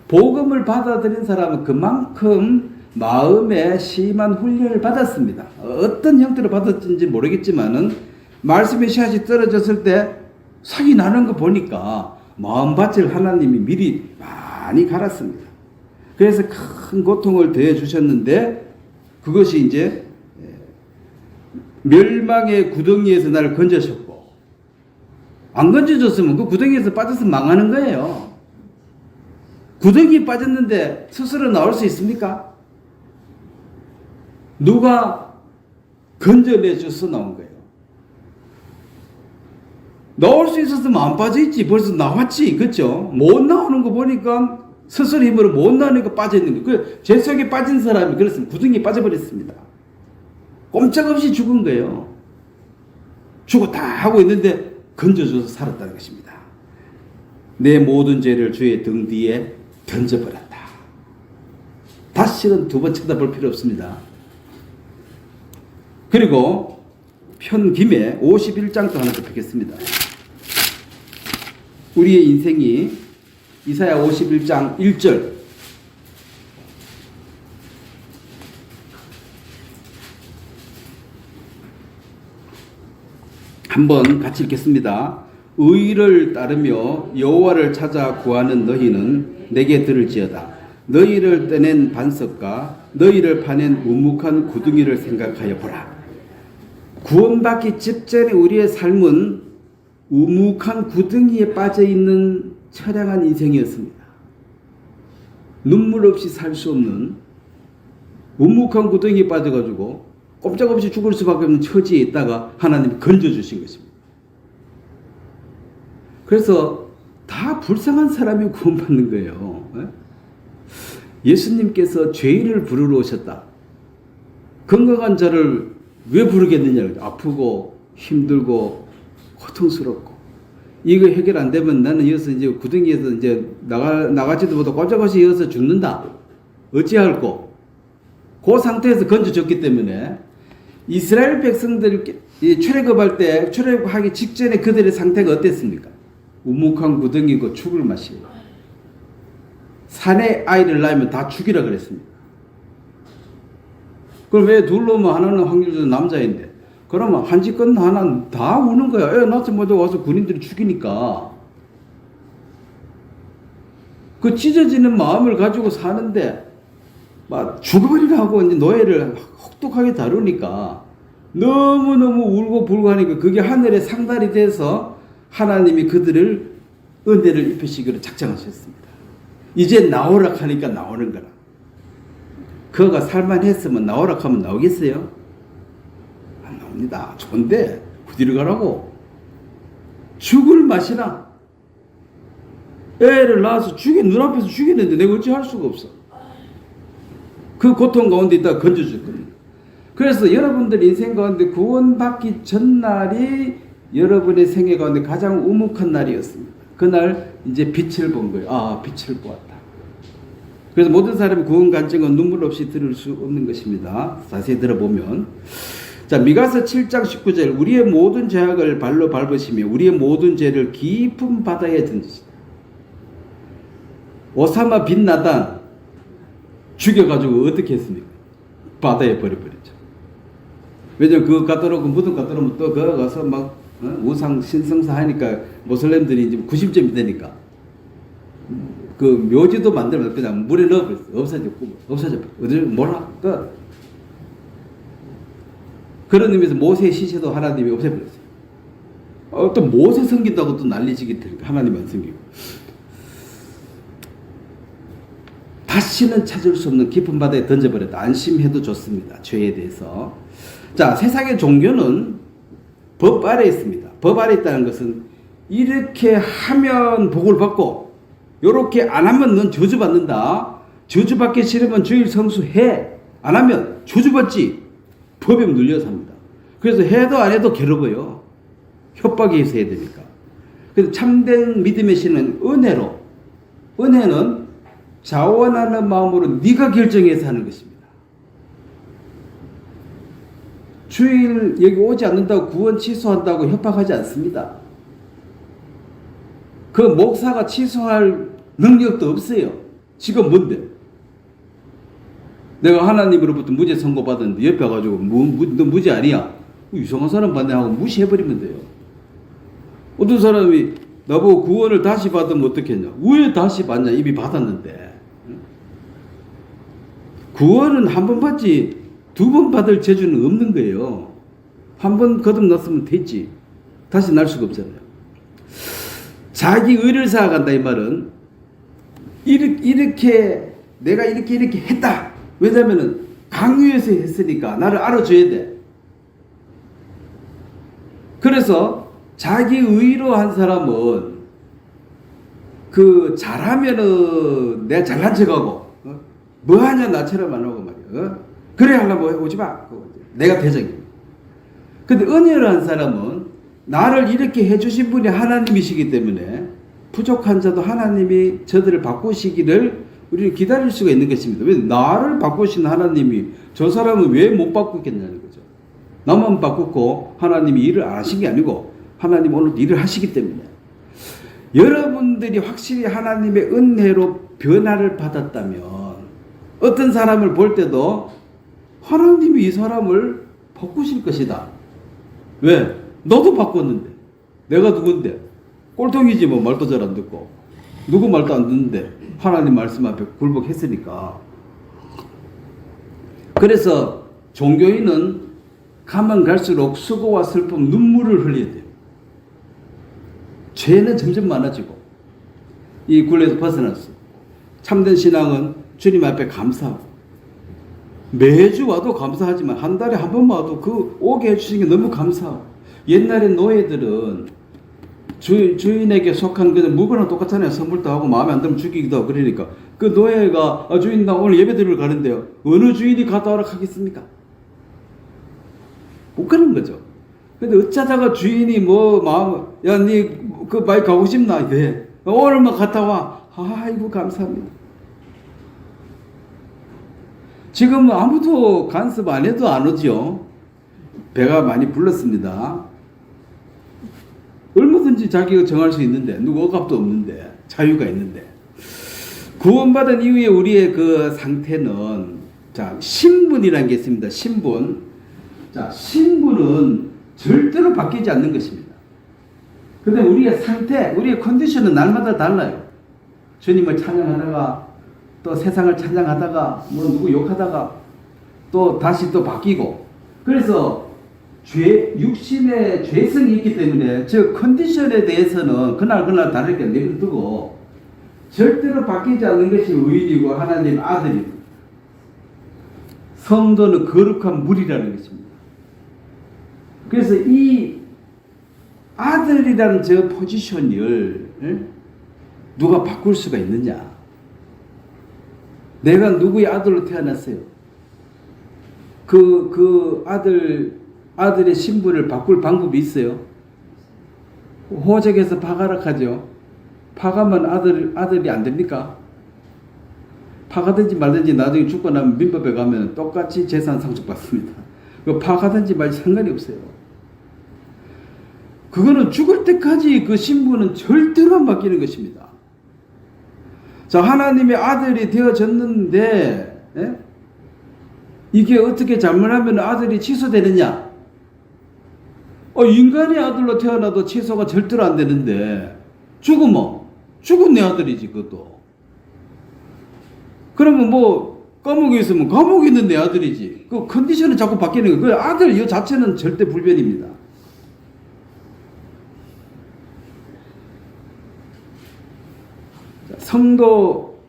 복음을 받아들인 사람은 그만큼 마음에 심한 훈련을 받았습니다. 어떤 형태로 받았는지 모르겠지만은 말씀의 씨앗이 떨어졌을 때 상이 나는 거 보니까 마음밭을 하나님이 미리 많이 갈았습니다. 그래서 큰 고통을 더해 주셨는데, 그것이 이제 멸망의 구덩이에서 나를 건져셨고, 안 건져줬으면 그 구덩이에서 빠져서 망하는 거예요. 구덩이에 빠졌는데 스스로 나올 수 있습니까? 누가 건져내줘서 나온 거예요. 나올 수 있었으면 안 빠져있지. 벌써 나왔지. 그렇죠? 못 나오는 거 보니까 스스로 힘으로 못 나오니까 빠져있는 거예요. 제 속에 빠진 사람이 그렇습니다. 구덩이에 빠져버렸습니다. 꼼짝없이 죽은 거예요. 죽어 다 하고 있는데 건져줘서 살았다는 것입니다. 내 모든 죄를 주의 등 뒤에 던져버렸다. 다시는 두 번 쳐다볼 필요 없습니다. 그리고 편 김에 51장도 하나 더 펴겠습니다. 우리의 인생이 이사야 51장 1절, 한번 같이 읽겠습니다. 의를 따르며 여호와를 찾아 구하는 너희는 내게 들을지어다. 너희를 떼낸 반석과 너희를 파낸 우묵한 구덩이를 생각하여 보라. 구원받기 직전에 우리의 삶은 우묵한 구덩이에 빠져있는 처량한 인생이었습니다. 눈물 없이 살 수 없는 우묵한 구덩이에 빠져가지고 꼼짝없이 죽을 수밖에 없는 처지에 있다가 하나님이 건져주신 것입니다. 그래서 다 불쌍한 사람이 구원받는 거예요. 예수님께서 죄인을 부르러 오셨다. 건강한 자를 왜 부르겠느냐. 아프고 힘들고 고통스럽고 이거 해결 안 되면 나는 이어서 이제 구덩이에서 이제 나가지도 못하고 꼼짝없이 이어서 죽는다. 어찌할꼬? 그 상태에서 건져줬기 때문에 이스라엘 백성들 출애굽할 때 출애굽하기 직전에 그들의 상태가 어땠습니까? 우묵한 구덩이고 죽을 맛이에요. 산에 아이를 낳으면 다 죽이라 그랬습니다. 그럼 왜 둘 놓으면 하나는 확률적으로 남자인데, 그러면 한집 건 하나는 다 우는 거야. 애 낳지 못하고 와서 군인들이 죽이니까. 그 찢어지는 마음을 가지고 사는데 막 죽어버리라 하고 이제 노예를 혹독하게 다루니까 너무너무 울고 불고 하니까 그게 하늘의 상달이 돼서 하나님이 그들을 은혜를 입히시기로 작정하셨습니다. 이제 나오라 하니까 나오는 거라. 그가 살만했으면 나오라 하면 나오겠어요? 안 나옵니다. 좋은데 어디를 가라고? 죽을 맛이나. 애를 낳아서 눈앞에서 죽이는데 내가 어찌 할 수가 없어. 그 고통 가운데 있다가 건져줄 겁니다. 그래서 여러분들 인생 가운데 구원받기 전날이 여러분의 생애 가운데 가장 우묵한 날이었습니다. 그날 이제 빛을 본 거예요. 아, 빛을 보았다. 그래서 모든 사람이 구원 간증은 눈물 없이 들을 수 없는 것입니다. 자세히 들어보면. 자, 미가서 7장 19절. 우리의 모든 죄악을 발로 밟으시며 우리의 모든 죄를 깊은 바다에 던지시다. 오사마 빈 라덴 죽여가지고 어떻게 했습니까? 바다에 버려버렸죠. 왜냐면 그거 갖다 놓고 무덤 갖다 놓으면 또 그거 가서 막 우상 신성사 하니까 모슬렘들이 이제 구심점이 되니까 그 묘지도 만들면 그냥 물에 넣어버렸어. 없어져. 어디 몰라. 그런 의미에서 모세의 시체도 하나님이 없애버렸어요. 또 모세 섬긴다고 또 난리지기 테니까 하나님이 안 섬기고. 다시는 찾을 수 없는 깊은 바다에 던져버렸다. 안심해도 좋습니다. 죄에 대해서. 자, 세상의 종교는 법 아래에 있습니다. 법 아래에 있다는 것은 이렇게 하면 복을 받고 이렇게 안 하면 넌 저주받는다. 저주받기 싫으면 주일 성수해. 안 하면 저주받지. 법에 눌려서 합니다. 그래서 해도 안 해도 괴로워요. 협박에 의해서 해야 되니까. 그래서 참된 믿음의 신은 은혜로. 은혜는 자원하는 마음으로 네가 결정해서 하는 것입니다. 주일 여기 오지 않는다고 구원 취소한다고 협박하지 않습니다. 그 목사가 취소할 능력도 없어요. 지금 뭔데? 내가 하나님으로부터 무죄 선고받았는데 옆에 와가지고 너 무죄 아니야? 이상한 사람 받네 하고 무시해버리면 돼요. 어떤 사람이 나보고 구원을 다시 받으면 어떻겠냐? 왜 다시 받냐? 이미 받았는데. 구원은 한 번 받지 두 번 받을 재주는 없는 거예요. 한 번 거듭났으면 됐지. 다시 날 수가 없잖아요. 자기 의를 쌓아간다 이 말은 이렇게 내가 이렇게 했다. 왜냐면은 강요해서 했으니까 나를 알아줘야 돼. 그래서 자기 의로 한 사람은 그 잘하면은 내가 잘난 척하고 뭐하냐 나처럼 안 하고 말이야. 그래 하려면 오지 마. 내가 대적이야. 근데 은혜를 한 사람은 나를 이렇게 해주신 분이 하나님이시기 때문에 부족한 자도 하나님이 저들을 바꾸시기를 우리는 기다릴 수가 있는 것입니다. 왜 나를 바꾸신 하나님이 저 사람은 왜 못 바꾸겠냐는 거죠. 나만 바꾸고 하나님이 일을 안 하신 게 아니고 하나님 오늘 일을 하시기 때문에 여러분들이 확실히 하나님의 은혜로 변화를 받았다면 어떤 사람을 볼 때도 하나님이 이 사람을 바꾸실 것이다. 왜? 너도 바꿨는데 내가 누군데? 꼴통이지 뭐 말도 잘 안 듣고 누구 말도 안 듣는데 하나님 말씀 앞에 굴복했으니까. 그래서 종교인은 가면 갈수록 수고와 슬픔, 눈물을 흘려야 돼요. 죄는 점점 많아지고 이 굴레에서 벗어났어. 참된 신앙은 주님 앞에 감사하고 매주 와도 감사하지만 한 달에 한 번만 와도 그 오게 해주신 게 너무 감사하고. 옛날에 노예들은 주인에게 속한 그 물건은 똑같잖아요. 선물도 하고 마음에 안 들면 죽이기도 하고 그러니까 그 노예가 주인 나 오늘 예배드리러 가는데요. 어느 주인이 갔다 오라 하겠습니까? 못 가는 거죠. 근데 어쩌다가 주인이 뭐 마음 야 니 그 많이 가고 싶나 이래. 오늘만 갔다 와. 아이고 감사합니다. 지금 아무도 간섭 안 해도 안 오죠. 배가 많이 불렀습니다. 얼마든지 자기가 정할 수 있는데 누구 억압도 없는데 자유가 있는데 구원받은 이후에 우리의 그 상태는 자 신분이라는 게 있습니다. 신분. 자 신분은 절대로 바뀌지 않는 것입니다. 근데 우리의 상태, 우리의 컨디션은 날마다 달라요. 주님을 찬양하다가 또 세상을 찬양하다가 뭐 누구 욕하다가 또 다시 또 바뀌고 그래서 육신의 죄성이 있기 때문에 저 컨디션에 대해서는 그날 다르게 내버려두고 절대로 바뀌지 않는 것이 의인이고 하나님 아들이고 성도는 거룩한 물이라는 것입니다. 그래서 이 아들이라는 저 포지션을 누가 바꿀 수가 있느냐? 내가 누구의 아들로 태어났어요? 그 아들의 신분을 바꿀 방법이 있어요? 호적에서 파가락하죠. 파가면 아들이 안 됩니까? 파가든지 말든지 나중에 죽고 나면 민법에 가면 똑같이 재산 상속받습니다. 파가든지 말든지 상관이 없어요. 그거는 죽을 때까지 그 신분은 절대로 안 바뀌는 것입니다. 자, 하나님의 아들이 되어졌는데 이게 어떻게 잘못하면 아들이 취소되느냐? 인간의 아들로 태어나도 취소가 절대로 안 되는데 죽은 내 아들이지 그것도. 그러면 뭐 감옥에 있으면 감옥에 있는 내 아들이지. 그 컨디션은 자꾸 바뀌는 거예요. 그 아들 이 자체는 절대 불변입니다. 성도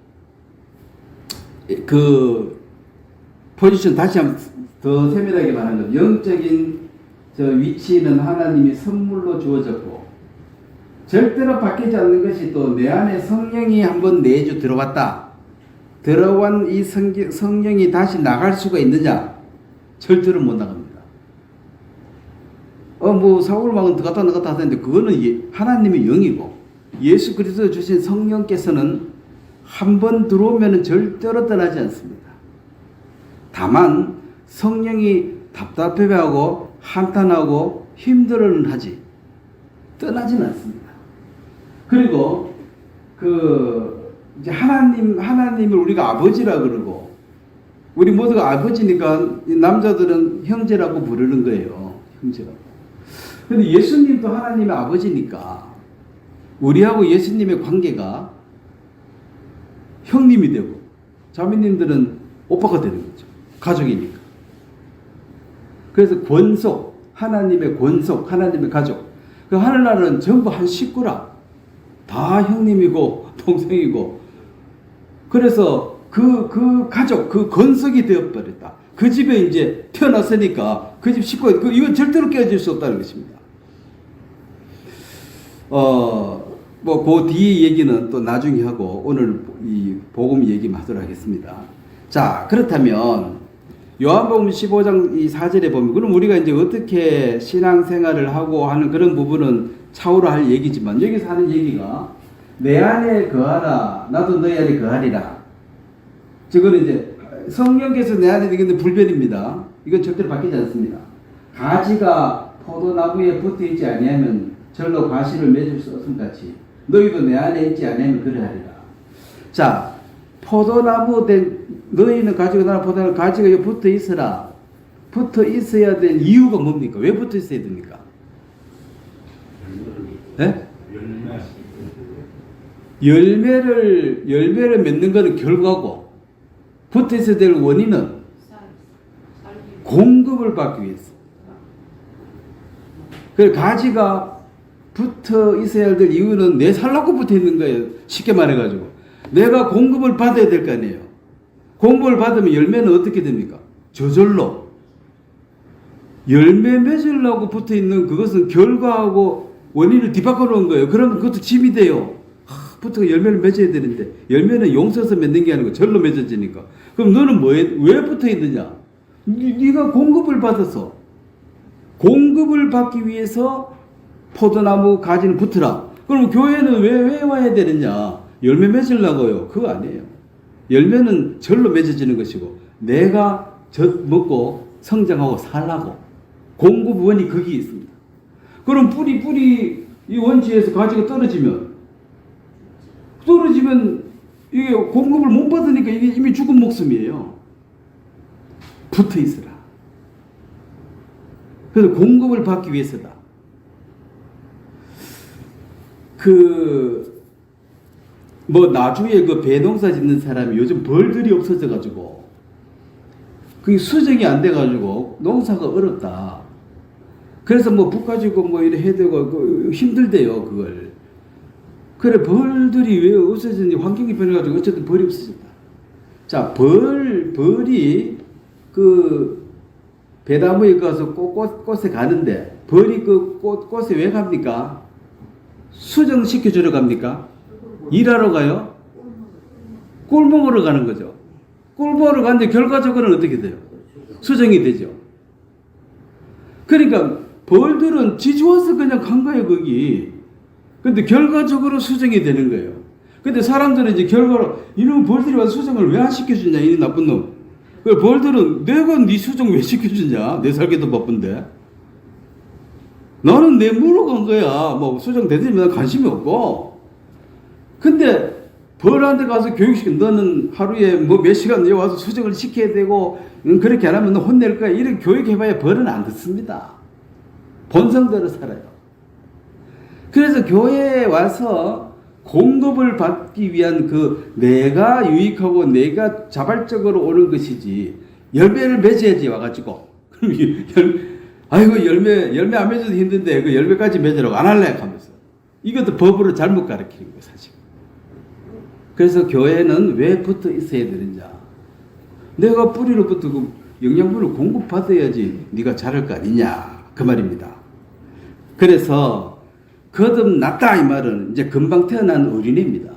그 포지션 다시 한번 더 세밀하게 말하면 영적인 저 위치는 하나님이 선물로 주어졌고 절대로 바뀌지 않는 것이 또 내 안에 성령이 한번 내주 들어왔다. 들어온 이 성령이 다시 나갈 수가 있느냐? 절대로 못 나갑니다. 뭐 사울왕은 들어갔다 나갔다 하는데 그거는 하나님의 영이고 예수 그리스도 주신 성령께서는 한 번 들어오면 절대로 떠나지 않습니다. 다만 성령이 답답해하고 한탄하고 힘들어는 하지 떠나지는 않습니다. 그리고 이제 하나님을 우리가 아버지라 그러고 우리 모두가 아버지니까 남자들은 형제라고 부르는 거예요. 형제라고. 근데 예수님도 하나님의 아버지니까 우리하고 예수님의 관계가 형님이 되고 자매님들은 오빠가 되는 거죠. 가족이니까. 그래서 권속, 하나님의 권속, 하나님의 가족. 그 하늘나라는 전부 한 식구라. 다 형님이고 동생이고. 그래서 그 가족, 그 권속이 되어버렸다. 그 집에 이제 태어났으니까 그 집 식구, 이건 절대로 깨어질 수 없다는 것입니다. 뭐 그 뒤 얘기는 또 나중에 하고 오늘 이 복음 얘기만 하도록 하겠습니다. 자, 그렇다면 요한복음 15장 이 4절에 보면 그럼 우리가 이제 어떻게 신앙생활을 하고 하는 그런 부분은 차후로 할 얘기지만 여기서 하는 얘기가 내 안에 거하라 나도 너희 안에 거하리라. 저거는 이제 성령께서 내 안에 있는 불변입니다. 이건 절대로 바뀌지 않습니다. 가지가 포도나무에 붙어 있지 아니하면 절로 과실을 맺을 수 없음 같이 너희도 내 안에 있지 아니하면 그러하리라. 자, 포도나무 된 너희는 가지고 나는 포도나무 가지가 붙어 있어라. 붙어 있어야 될 이유가 뭡니까? 왜 붙어 있어야 됩니까? 네? 열매를 맺는 것은 결과고 붙어 있어야 될 원인은 공급을 받기 위해서. 그 가지가 붙어 있어야 될 이유는 내 살라고 붙어 있는 거예요. 쉽게 말해가지고. 내가 공급을 받아야 될 거 아니에요. 공급을 받으면 열매는 어떻게 됩니까? 저절로. 열매 맺으려고 붙어 있는 그것은 결과하고 원인을 뒤바꿔 놓은 거예요. 그러면 그것도 짐이 돼요. 붙어 열매를 맺어야 되는데 열매는 용서서 맺는 게 아니고 절로 맺어지니까. 그럼 너는 왜 붙어 있느냐? 네가 공급을 받아서. 공급을 받기 위해서 포도나무 가지는 붙으라. 그럼 교회는 왜 와야 되느냐? 열매 맺으려고요. 그거 아니에요. 열매는 절로 맺어지는 것이고 내가 먹고 성장하고 살라고. 공급원이 거기에 있습니다. 그럼 뿌리 이 원지에서 가지가 떨어지면 이게 공급을 못 받으니까 이게 이미 죽은 목숨이에요. 붙어 있으라. 그래서 공급을 받기 위해서다. 뭐 나주에 그 배농사 짓는 사람이 요즘 벌들이 없어져가지고 그게 수정이 안 돼가지고 농사가 어렵다. 그래서 뭐 북 가지고 뭐 이래 해야 되고 그 힘들대요 그걸. 그래 벌들이 왜 없어졌는지 환경이 변해가지고 어쨌든 벌이 없어졌다. 자 벌이 그 배나무에 가서 꽃에 가는데 벌이 그 꽃에 왜 갑니까? 수정시켜 주러 갑니까? 일하러 가요? 꿀 먹으러 가는 거죠. 꿀 먹으러 가는데 결과적으로는 어떻게 돼요? 수정이 되죠. 그러니까 벌들은 지 좋아서 그냥 간 거예요 거기. 근데 결과적으로 수정이 되는 거예요. 근데 사람들은 이제 결과로 이놈 벌들이 와서 수정을 왜 안 시켜주냐 이 나쁜 놈. 그 벌들은 내가 네 수정 왜 시켜주냐 내 살기도 바쁜데 나는 내 물어 간 거야. 뭐 수정 되더니 관심이 없고. 근데 벌한테 가서 교육시켜 너는 하루에 뭐 몇 시간 와서 수정을 시켜야 되고 그렇게 안 하면 너 혼낼 거야. 이런 교육해봐야 벌은 안 듣습니다. 본성대로 살아요. 그래서 교회에 와서 공급을 받기 위한 그 내가 유익하고 내가 자발적으로 오는 것이지 열매를 맺어야지 와가지고 아이고 열매 안 맺어도 힘든데 그 열매까지 맺으라고 안 할래 하면서 이것도 법으로 잘못 가르치는 거예요 사실. 그래서 교회는 왜 붙어 있어야 되느냐. 내가 뿌리로부터 그 영양분을 공급받아야지 네가 자랄 거 아니냐 그 말입니다. 그래서 거듭났다 이 말은 이제 금방 태어난 어린애입니다.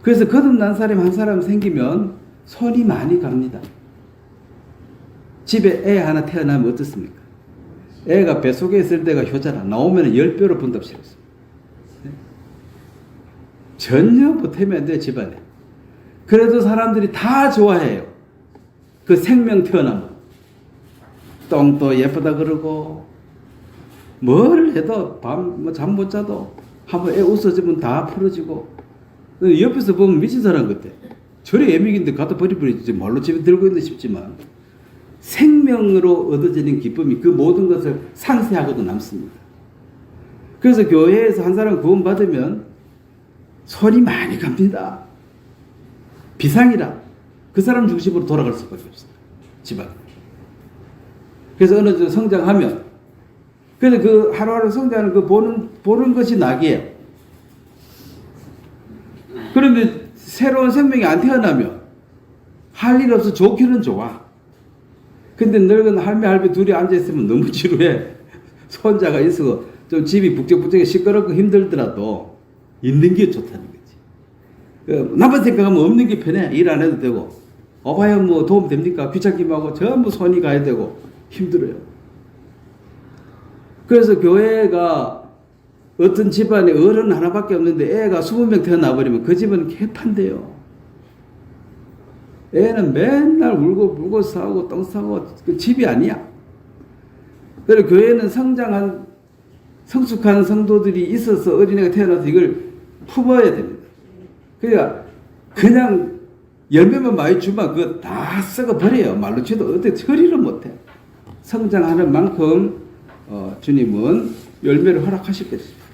그래서 거듭난 사람 한 사람 생기면 손이 많이 갑니다. 집에 애 하나 태어나면 어떻습니까? 애가 뱃속에 있을 때가 효자라 나오면 10배로 분답시켰습니다. 전혀 보태면 안 돼요 집안에. 그래도 사람들이 다 좋아해요. 그 생명 태어나면 똥도 예쁘다 그러고 뭘 해도 밤 잠 못 자도 한번 애 웃어주면 다 풀어지고 옆에서 보면 미친 사람 같아. 저리 애미긴데 갖다 버리지 말로 집에 들고 있는 싶지만 생명으로 얻어지는 기쁨이 그 모든 것을 상쇄하고도 남습니다. 그래서 교회에서 한 사람 구원받으면 손이 많이 갑니다. 비상이라 그 사람 중심으로 돌아갈 수밖에 없어요. 집안. 그래서 어느 정도 성장하면 그래서 그 하루하루 성장하는 그 보는 것이 낙이에요. 그런데 새로운 생명이 안 태어나면 할 일 없어 좋기는 좋아. 근데 늙은 할매 둘이 앉아있으면 너무 지루해. 손자가 있어 좀 집이 북적북적해 시끄럽고 힘들더라도 있는 게 좋다는 거지. 나쁜 생각하면 없는 게 편해. 일 안 해도 되고. 봐요 뭐 도움 됩니까? 귀찮기만 하고 전부 손이 가야 되고 힘들어요. 그래서 교회가 어떤 집안에 어른 하나밖에 없는데 애가 20명 태어나버리면 그 집은 개판돼요. 애는 맨날 울고 싸우고 똥 싸고 그 집이 아니야. 그래서 교회는 성숙한 성도들이 있어서 어린애가 태어나서 이걸 품어야 됩니다. 그러니까 그냥 열매만 많이 주면 그거 다 썩어 버려요. 말로 쳐도 어떻게 처리를 못해. 성장하는 만큼 주님은 열매를 허락하실 것입니다.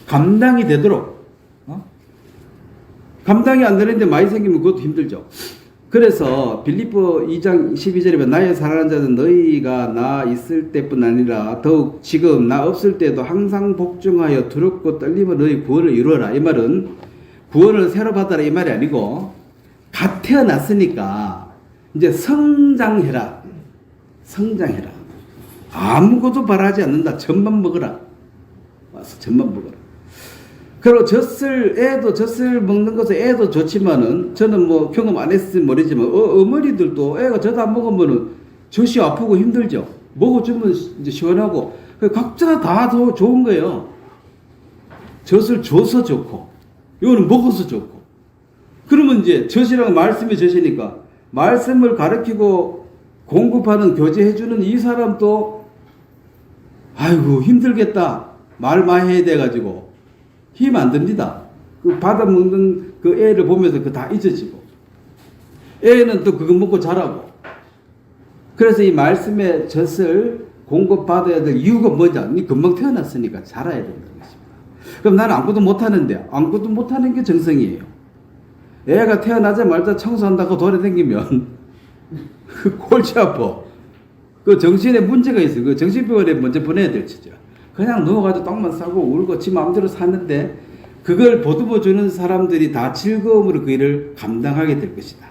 감당이 되도록. 감당이 안 되는데 많이 생기면 그것도 힘들죠. 그래서 빌립보 2장 12절에 보면 나의 사랑하는 자는 너희가 나 있을 때뿐 아니라 더욱 지금 나 없을 때도 항상 복종하여 두렵고 떨림으로 너희 구원을 이루어라. 이 말은 구원을 새로 받아라 이 말이 아니고 갓 태어났으니까 이제 성장해라. 아무것도 바라지 않는다. 젖만 먹어라. 와서 젖만 먹어라. 그리고 젖을 먹는 것은 애도 좋지만은 저는 뭐 경험 안 했을지 모르지만 어머니들도 애가 젖 안 먹으면은 젖이 아프고 힘들죠. 먹어주면 이제 시원하고 각자 다 더 좋은 거예요. 젖을 줘서 좋고 이거는 먹어서 좋고. 그러면 이제 젖이랑 말씀이 젖이니까 말씀을 가르치고 공급하는 교제해주는 이 사람도 아이고 힘들겠다 말 많이 해야 돼가지고 힘 안 듭니다. 그 받아먹는 그 애를 보면서 그 다 잊어지고 애는 또 그거 먹고 자라고. 그래서 이 말씀의 젖을 공급받아야 될 이유가 뭐냐? 니 금방 태어났으니까 자라야 된다는 것입니다. 그럼 나는 아무것도 못하는데, 아무것도 못하는 게 정성이에요. 애가 태어나자마자 청소한다고 돌아다니면 그 골치 아파. 그 정신에 문제가 있어요. 그 정신병원에 먼저 보내야 될 진짜. 그냥 누워가지고 똥만 싸고 울고 지 마음대로 사는데 그걸 보듬어 주는 사람들이 다 즐거움으로 그 일을 감당하게 될 것이다.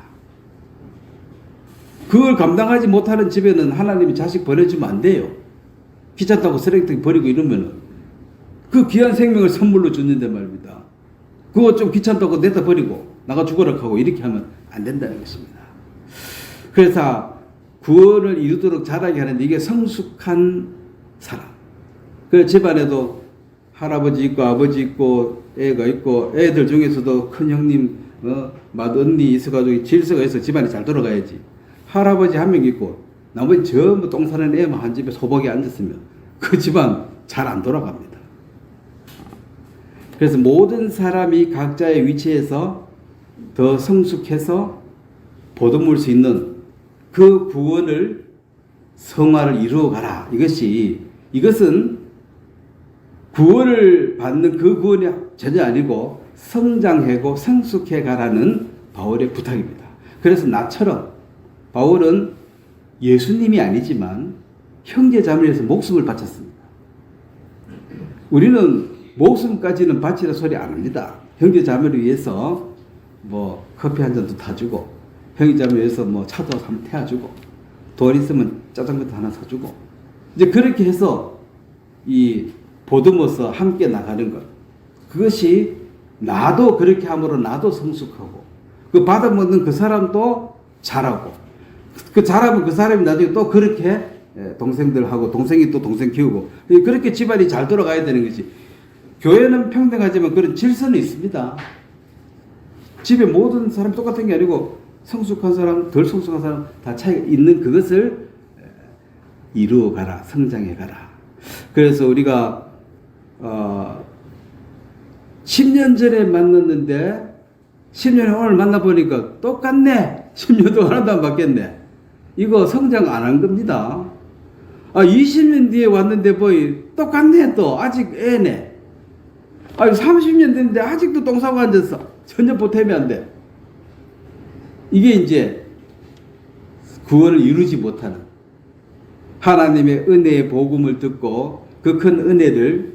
그걸 감당하지 못하는 집에는 하나님이 자식 보내주면 안 돼요. 귀찮다고 쓰레기통 버리고 이러면은 그 귀한 생명을 선물로 줬는데 말입니다. 그거 좀 귀찮다고 내다 버리고 나가 죽어라 하고 이렇게 하면 안 된다는 것입니다. 그래서 구원을 이루도록 자라게 하는데 이게 성숙한 사람. 그 집안에도 할아버지 있고 아버지 있고 애가 있고 애들 중에서도 큰 형님 맏언니 있어가지고 질서가 있어 집안이 잘 돌아가야지. 할아버지 한 명 있고 나머지 전부 똥 싸는 애만 한 집에 소복에 앉았으면 그 집안 잘 안 돌아갑니다. 그래서 모든 사람이 각자의 위치에서 더 성숙해서 보듬을 수 있는 그 구원을 성화를 이루어가라. 이것은 구원을 받는 그 구원이 전혀 아니고 성장하고 성숙해가라는 바울의 부탁입니다. 그래서 나처럼 바울은 예수님이 아니지만 형제자매에서 목숨을 바쳤습니다. 우리는 목숨까지는 바치라 소리 안 합니다. 형제자매를 위해서 뭐 커피 한 잔도 타주고 형제자매 위해서 뭐 차도 한번 태워주고 돈 있으면 짜장면도 하나 사주고 이제 그렇게 해서 이 보듬어서 함께 나가는 것. 그것이 나도 그렇게 함으로 나도 성숙하고 그 받아먹는 그 사람도 잘하고 그 잘하면 그 사람이 나중에 또 그렇게 동생들하고 동생이 또 동생 키우고 그렇게 집안이 잘 돌아가야 되는 거지. 교회는 평등하지만 그런 질서는 있습니다. 집에 모든 사람 똑같은 게 아니고 성숙한 사람, 덜 성숙한 사람 다 차이가 있는 그것을 이루어가라, 성장해가라. 그래서 우리가 10년 전에 만났는데 10년에 오늘 만나보니까 똑같네. 10년 동안 하나도 안 바뀌었네. 이거 성장 안 한 겁니다. 20년 뒤에 왔는데 똑같네 또. 아직 애네. 30년 됐는데 아직도 똥 싸고 앉았어. 전혀 보탬이 안 돼. 이게 이제 구원을 이루지 못하는 하나님의 은혜의 복음을 듣고 그 큰 은혜를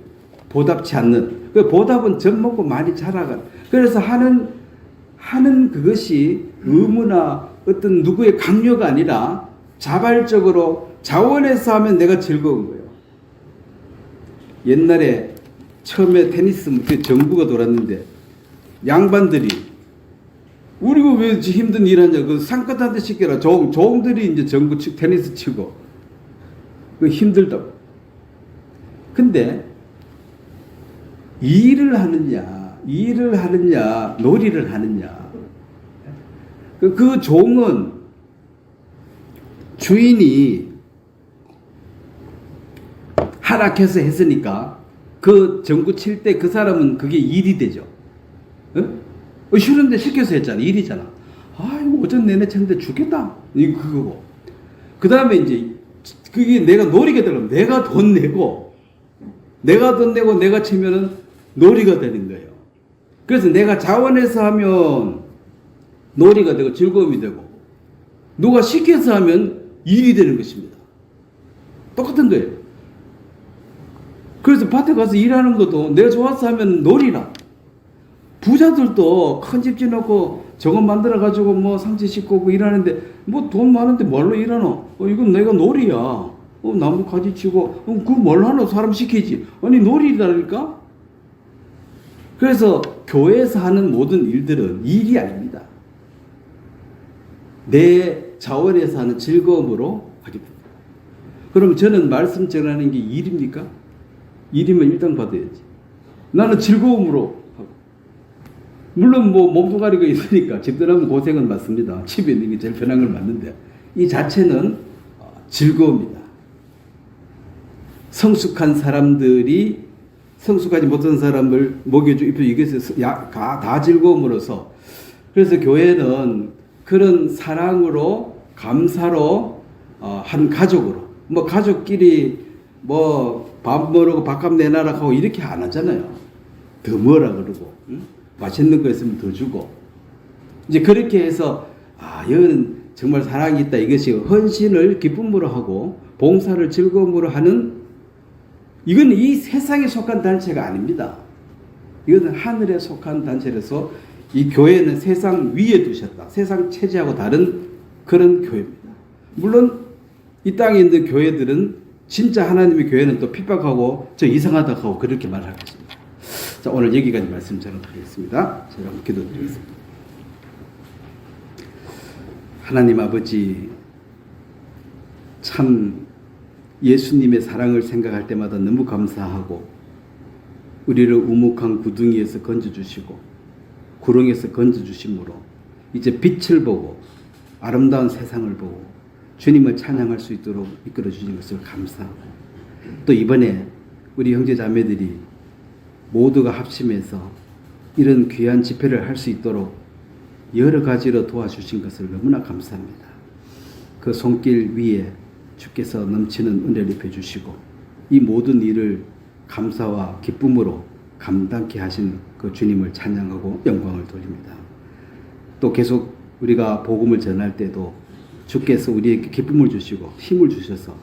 보답치 않는 그 보답은 젖 먹고 많이 자라간 그래서 하는 그것이 의무나 어떤 누구의 강요가 아니라 자발적으로 자원해서 하면 내가 즐거운 거예요. 옛날에 처음에 테니스 정부가 돌았는데 양반들이 우리가 왜 힘든 일 하냐 그 상끝한테 시켜라 종들이 이제 정부 테니스 치고 그 힘들다고. 근데 일을 하느냐 놀이를 하느냐 그 종은 주인이 하락해서 했으니까 그 정구 칠 때 그 사람은 그게 일이 되죠. 쉬는데 시켜서 했잖아. 일이잖아. 이거 오전 내내 쳤는데 죽겠다. 이거 그거고. 그 다음에 이제 그게 내가 놀이가 되려면 내가 돈 내고 내가 치면은 놀이가 되는 거예요. 그래서 내가 자원해서 하면 놀이가 되고 즐거움이 되고 누가 시켜서 하면 일이 되는 것입니다. 똑같은 거예요. 그래서 밭에 가서 일하는 것도 내가 좋아서 하면 놀이라. 부자들도 큰 집 지어놓고 저것 만들어가지고 뭐 상치 싣고 오고 일하는데 뭐 돈 많은데 뭘로 일하노? 이건 내가 놀이야. 나무 가지 치고 그거 뭘 하노? 사람 시키지. 아니 놀이라니까? 그래서 교회에서 하는 모든 일들은 일이 아닙니다. 내 자원에서 하는 즐거움으로 하게 됩니다. 그럼 저는 말씀 전하는 게 일입니까? 일이면 일당 받아야지. 나는 즐거움으로 하고. 물론 뭐 몸뚱아리가 있으니까 집들하면 고생은 맞습니다. 집에 있는 게 제일 편한 걸 맞는데 이 자체는 즐거움이다. 성숙한 사람들이 성숙하지 못한 사람을 먹여주고 이것을 다 즐거움으로서 그래서 교회는 그런 사랑으로 감사로 한 가족으로 뭐 가족끼리 뭐 밥 먹으라고 밥값 내놔라 하고 이렇게 안 하잖아요. 더 뭐라 그러고 맛있는 거 있으면 더 주고 이제 그렇게 해서 여기는 정말 사랑이 있다. 이것이 헌신을 기쁨으로 하고 봉사를 즐거움으로 하는 이건 이 세상에 속한 단체가 아닙니다. 이것은 하늘에 속한 단체라서 이 교회는 세상 위에 두셨다. 세상 체제하고 다른 그런 교회입니다. 물론 이 땅에 있는 교회들은 진짜 하나님의 교회는 또 핍박하고 저 이상하다고 하고 그렇게 말하겠습니다. 자, 오늘 여기까지 말씀 전하겠습니다. 제가 한번 기도드리겠습니다. 하나님 아버지, 참 예수님의 사랑을 생각할 때마다 너무 감사하고 우리를 우묵한 구덩이에서 건져주시고 구렁에서 건져주심으로 이제 빛을 보고 아름다운 세상을 보고 주님을 찬양할 수 있도록 이끌어 주신 것을 감사하고 또 이번에 우리 형제 자매들이 모두가 합심해서 이런 귀한 집회를 할 수 있도록 여러 가지로 도와주신 것을 너무나 감사합니다. 그 손길 위에 주께서 넘치는 은혜를 입혀주시고 이 모든 일을 감사와 기쁨으로 감당케 하신 그 주님을 찬양하고 영광을 돌립니다. 또 계속 우리가 복음을 전할 때도 주께서 우리에게 기쁨을 주시고 힘을 주셔서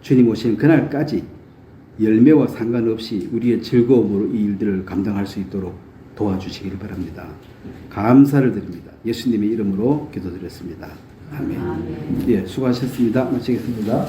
주님 오시는 그날까지 열매와 상관없이 우리의 즐거움으로 이 일들을 감당할 수 있도록 도와주시기를 바랍니다. 감사를 드립니다. 예수님의 이름으로 기도드렸습니다. 아멘. 예, 수고하셨습니다. 마치겠습니다.